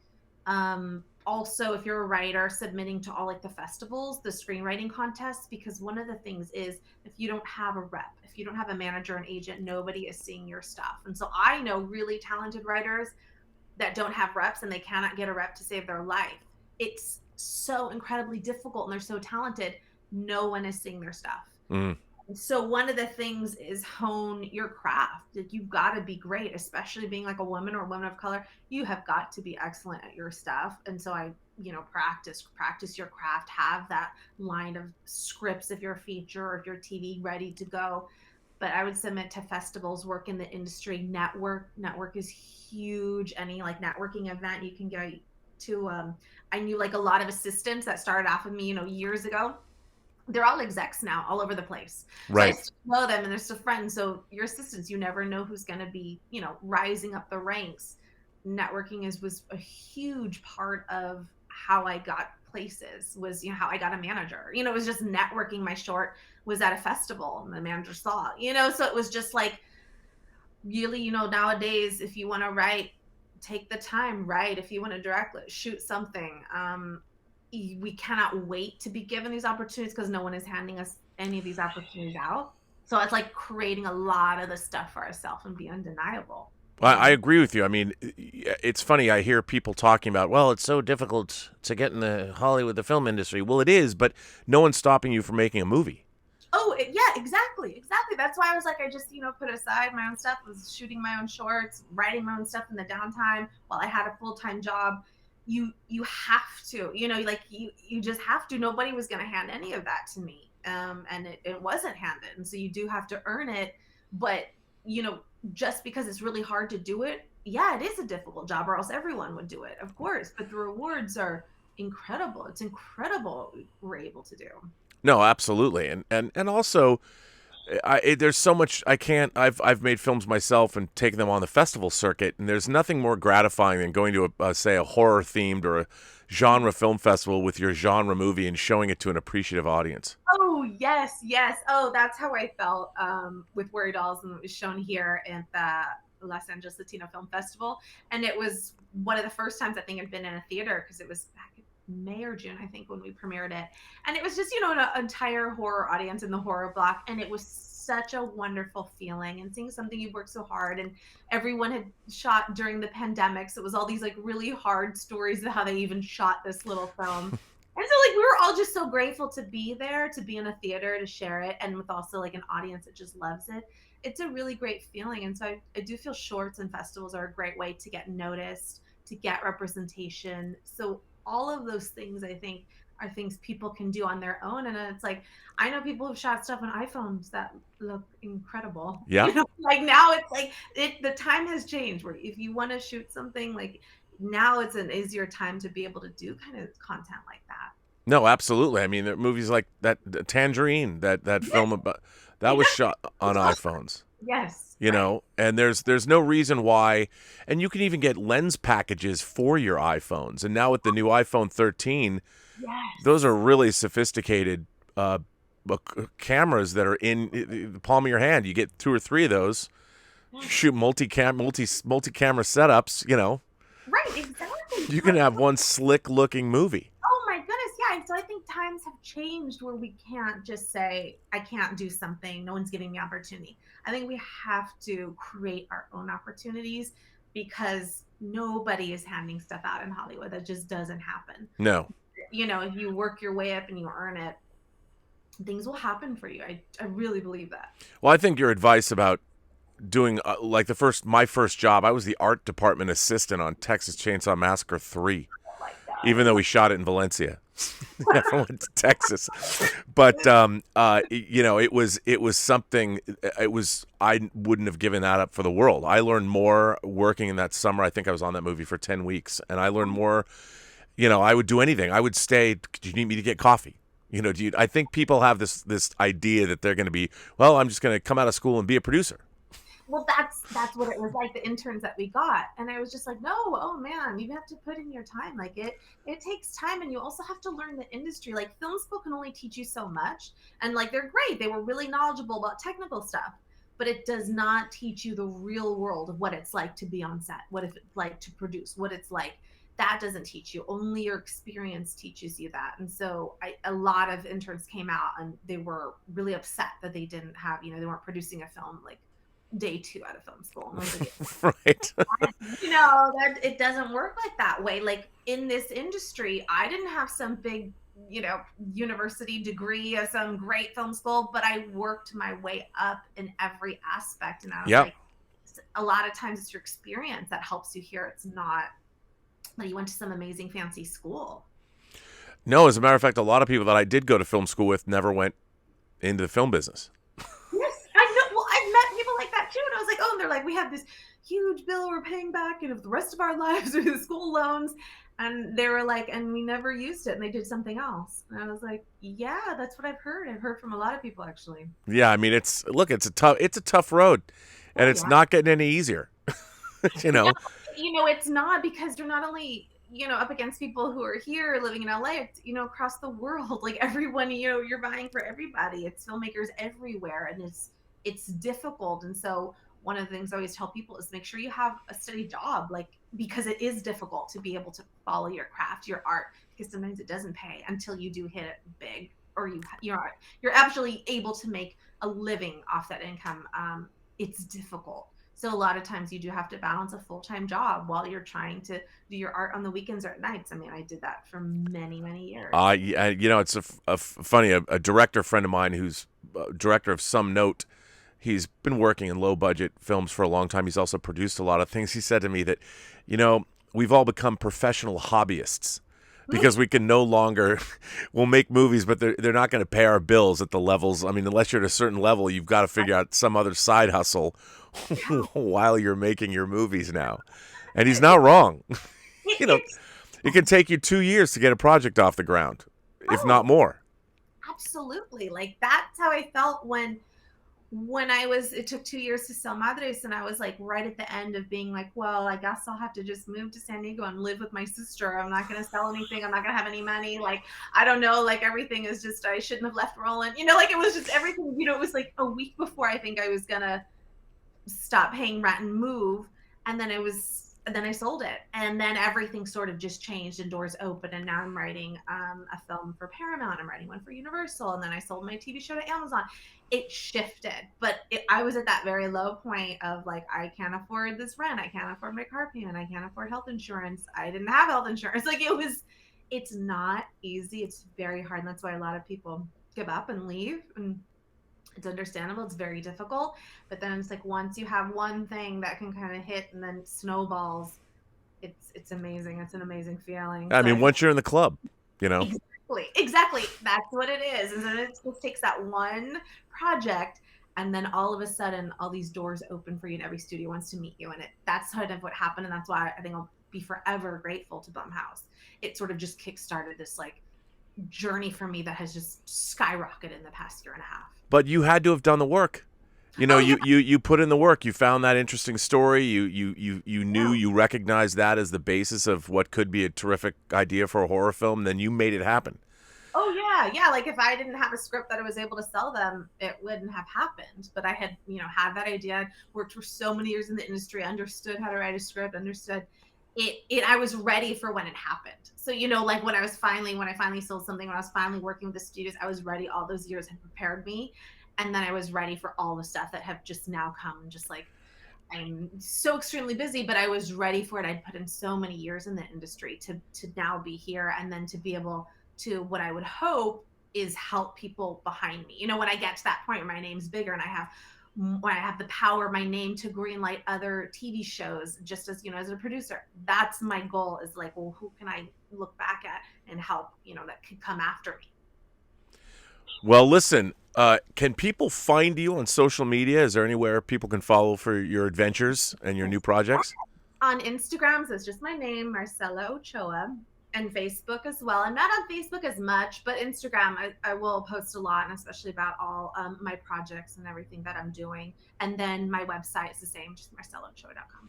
also, if you're a writer, submitting to all like the festivals, the screenwriting contests, because one of the things is if you don't have a rep, if you don't have a manager, an agent, nobody is seeing your stuff. And so I know really talented writers that don't have reps, and they cannot get a rep to save their life. It's so incredibly difficult, and they're so talented. No one is seeing their stuff. Mm. So one of the things is hone your craft. Like, you've got to be great, especially being like a woman or a woman of color. You have got to be excellent at your stuff. And so I, practice your craft, have that line of scripts if you're a feature or if you're TV ready to go. But I would submit to festivals, work in the industry, network is huge. Any like networking event you can go to. I knew like a lot of assistants that started off with me, years ago. They're all execs now, all over the place. Right. So I still know them, and they're still friends. So your assistants, you never know who's going to be, rising up the ranks. Networking was a huge part of how I got places, was, how I got a manager. It was just networking. My short was at a festival, and the manager saw it, so it was just like, really, nowadays, if you want to write, take the time, write. If you want to direct, shoot something. We cannot wait to be given these opportunities because no one is handing us any of these opportunities out. So it's like creating a lot of the stuff for ourselves and be undeniable. I agree with you. I mean, it's funny. I hear people talking about, well, it's so difficult to get in the Hollywood, the film industry. Well, it is, but no one's stopping you from making a movie. Oh, yeah, exactly. That's why I was like, I just, put aside my own stuff, was shooting my own shorts, writing my own stuff in the downtime while I had a full-time job. You have to, you just have to. Nobody was going to hand any of that to me. And it wasn't handed. And so you do have to earn it. But, just because it's really hard to do it, yeah, it is a difficult job, or else everyone would do it, of course. But the rewards are incredible. It's incredible what we're able to do. No, absolutely. And also, there's so much I can't. I've made films myself and taken them on the festival circuit, and there's nothing more gratifying than going to a horror themed or a genre film festival with your genre movie and showing it to an appreciative audience. Oh yes. Oh, that's how I felt with Worry Dolls, and it was shown here at the Los Angeles Latino Film Festival, and it was one of the first times I think I'd been in a theater, because it was back in May or June, I think, when we premiered it. And it was just, an entire horror audience in the horror block. And it was such a wonderful feeling, and seeing something you worked so hard, and everyone had shot during the pandemic. So it was all these like really hard stories of how they even shot this little film. And so like we were all just so grateful to be there, to be in a theater, to share it, and with also like an audience that just loves it. It's a really great feeling. And so I do feel shorts and festivals are a great way to get noticed, to get representation. So all of those things, I think, are things people can do on their own. And it's like, I know people who've shot stuff on iPhones that look incredible. Yeah. Like now it's like the time has changed, where if you want to shoot something, like now it's an easier time to be able to do kind of content like that. No, absolutely. I mean, there are movies like that Tangerine, that film about that was shot on iPhones. Yes. And there's no reason why, and you can even get lens packages for your iPhones. And now with the new iPhone 13, yes, those are really sophisticated cameras that are in the palm of your hand. You get 2 or 3 of those, shoot multi-camera setups, Right, exactly. You can have one slick looking movie. Oh my goodness, yeah. So I think times have changed where we can't just say, I can't do something, no one's giving me opportunity. I think we have to create our own opportunities, because nobody is handing stuff out in Hollywood. That just doesn't happen. No. If you work your way up and you earn it, things will happen for you. I really believe that. Well, I think your advice about doing like my first job, I was the art department assistant on Texas Chainsaw Massacre 3, Oh my God. even though we shot it in Valencia. Never went to Texas, but it was something. I wouldn't have given that up for the world. I learned more working in that summer. I think I was on that movie for 10 weeks, and I learned more. I would do anything. I would stay. Do you need me to get coffee? I think people have this idea that they're going to be, well, I'm just going to come out of school and be a producer. Well, that's what it was like, the interns that we got. And I was just like, no, oh man, you have to put in your time. Like it takes time, and you also have to learn the industry. Like film school can only teach you so much. And like they're great. They were really knowledgeable about technical stuff, but it does not teach you the real world of what it's like to be on set, what it's like to produce, what it's like. That doesn't teach you. Only your experience teaches you that. And so a lot of interns came out and they were really upset that they didn't have, they weren't producing a film like day 2 out of film school. Right. That it doesn't work like that way. Like in this industry, I didn't have some big, university degree or some great film school, but I worked my way up in every aspect. And I was like, a lot of times it's your experience that helps you here. It's not that you went to some amazing fancy school. No, as a matter of fact, a lot of people that I did go to film school with never went into the film business. I've met people like that too, and I was like, oh, and they're like, we have this huge bill we're paying back, and if the rest of our lives are the school loans, and they were like, and we never used it, and they did something else, and I was like, yeah, that's what I've heard from a lot of people actually. Yeah, I mean, it's a tough road, and it's not getting any easier. Yeah, it's not, because you're not only up against people who are here living in LA, it's, across the world, like everyone, you're buying for everybody. It's filmmakers everywhere, and it's difficult. And so one of the things I always tell people is make sure you have a steady job, like, because it is difficult to be able to follow your craft, your art, because sometimes it doesn't pay until you do hit it big, or you're actually able to make a living off that income. It's difficult. So a lot of times you do have to balance a full-time job while you're trying to do your art on the weekends or at nights. I mean, I did that for many, many years. It's funny, a director friend of mine who's director of some note. He's been working in low-budget films for a long time. He's also produced a lot of things. He said to me that, we've all become professional hobbyists because we can no longer, we'll make movies, but they're not going to pay our bills at the levels. I mean, unless you're at a certain level, you've got to figure out some other side hustle while you're making your movies now. And he's not wrong. It can take you 2 years to get a project off the ground, if not more. Absolutely. Like, that's how I felt when it took 2 years to sell Madres, and I was like right at the end of being like, well, I guess I'll have to just move to San Diego and live with my sister. I'm not going to sell anything. I'm not going to have any money. Like, I don't know, like everything is just, I shouldn't have left Roland, like it was just everything, it was like a week before I think I was going to stop paying rent and move. And then I sold it, and then everything sort of just changed and doors opened. And now I'm writing a film for Paramount. I'm writing one for Universal, and then I sold my TV show to Amazon. It shifted, but I was at that very low point of like, I can't afford this rent, I can't afford my car payment, I can't afford health insurance. I didn't have health insurance. Like, it's not easy. It's very hard, and that's why a lot of people give up and leave. And it's understandable. It's very difficult. But then it's like, once you have one thing that can kind of hit and then snowballs, it's amazing. It's an amazing feeling. I mean, once you're in the club, Exactly. That's what it is. And then it just takes that one project, and then all of a sudden, all these doors open for you, and every studio wants to meet you. And that's sort of what happened. And that's why I think I'll be forever grateful to Blumhouse. It sort of just kickstarted this like journey for me that has just skyrocketed in the past year and a half. But you had to have done the work. You put in the work. You found that interesting story. You knew, you recognized that as the basis of what could be a terrific idea for a horror film. Then you made it happen. Oh yeah. Like, if I didn't have a script that I was able to sell them, it wouldn't have happened. But I had, had that idea, worked for so many years in the industry, understood how to write a script, understood it. I was ready for when it happened. So, like when I finally sold something, when I was finally working with the studios, I was ready. All those years had prepared me. And then I was ready for all the stuff that have just now come. Just like, I'm so extremely busy, but I was ready for it. I'd put in so many years in the industry to now be here, and then to be able to, what I would hope, is help people behind me. When I get to that point where my name's bigger and when I have the power of my name to greenlight other TV shows, just as, as a producer, that's my goal, is like, well, who can I look back at and help, that could come after me. Well, listen, can people find you on social media? Is there anywhere people can follow for your adventures and your new projects? On Instagram, so it's just my name, Marcella Ochoa, and Facebook as well. I'm not on Facebook as much, but Instagram, I will post a lot, and especially about all my projects and everything that I'm doing. And then my website is the same, just marcellaochoa.com.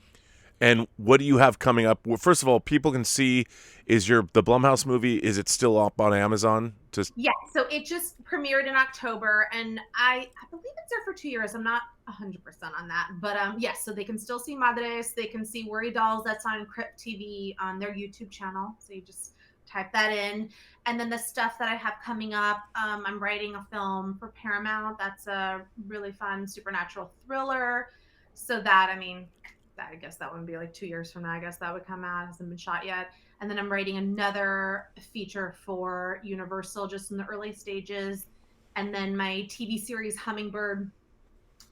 And what do you have coming up? Well, first of all, people can see, the Blumhouse movie, is it still up on Amazon? Yeah, so it just premiered in October, and I believe it's there for 2 years. I'm not 100% on that, but yes, so they can still see Madres. They can see Worry Dolls. That's on Crypt TV on their YouTube channel. So you just type that in. And then the stuff that I have coming up, I'm writing a film for Paramount. That's a really fun supernatural thriller. So that, I guess that would be like 2 years from now. I guess that would come out. It hasn't been shot yet. And then I'm writing another feature for Universal, just in the early stages. And then my TV series Hummingbird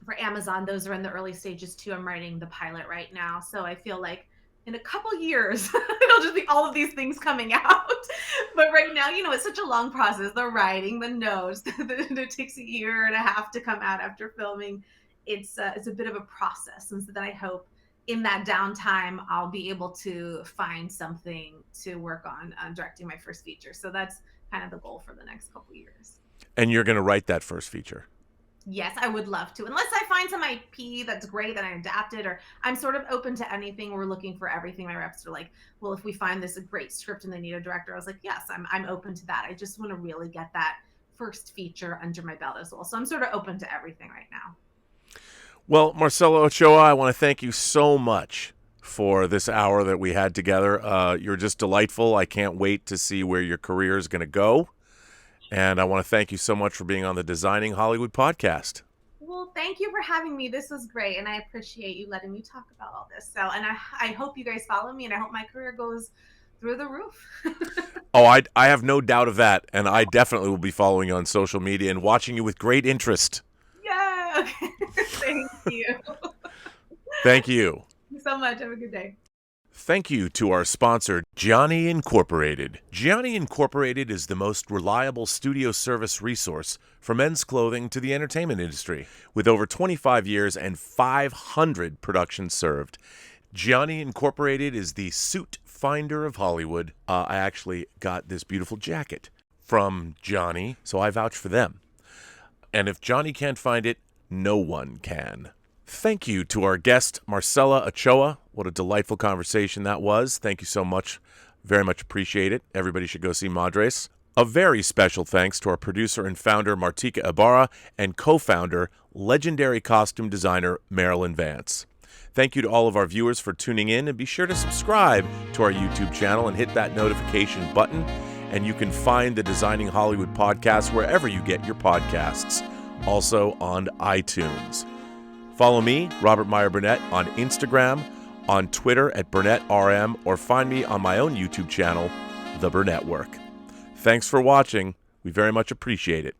for Amazon, those are in the early stages too. I'm writing the pilot right now. So I feel like in a couple years, it'll just be all of these things coming out. But right now, it's such a long process. The writing, the notes, it takes a year and a half to come out after filming. It's a bit of a process. And so then I hope in that downtime, I'll be able to find something to work on directing my first feature. So that's kind of the goal for the next couple years. And you're going to write that first feature? Yes, I would love to. Unless I find some IP that's great that I adapted, or I'm sort of open to anything. We're looking for everything. My reps are like, well, if we find this a great script and they need a director, I was like, yes, I'm open to that. I just want to really get that first feature under my belt as well. So I'm sort of open to everything right now. Well, Marcella Ochoa, I want to thank you so much for this hour that we had together. You're just delightful. I can't wait to see where your career is going to go. And I want to thank you so much for being on the Designing Hollywood podcast. Well, thank you for having me. This was great, and I appreciate you letting me talk about all this. So, and I hope you guys follow me, and I hope my career goes through the roof. Oh, I have no doubt of that, and I definitely will be following you on social media and watching you with great interest. Yeah. Okay. Thank you. Thank you. Thank you so much. Have a good day. Thank you to our sponsor, Gianni Incorporated. Gianni Incorporated is the most reliable studio service resource for men's clothing to the entertainment industry. With over 25 years and 500 productions served, Gianni Incorporated is the suit finder of Hollywood. I actually got this beautiful jacket from Gianni, so I vouch for them. And if Johnny can't find it, no one can. Thank you to our guest, Marcella Ochoa. What a delightful conversation that was. Thank you so much. Very much appreciate it. Everybody should go see Madres. A very special thanks to our producer and founder, Martika Ibarra, and co-founder, legendary costume designer, Marilyn Vance. Thank you to all of our viewers for tuning in, and be sure to subscribe to our YouTube channel and hit that notification button. And you can find the Designing Hollywood podcast wherever you get your podcasts, also on iTunes. Follow me, Robert Meyer Burnett, on Instagram, on Twitter at BurnettRM, or find me on my own YouTube channel, The Burnett Work. Thanks for watching. We very much appreciate it.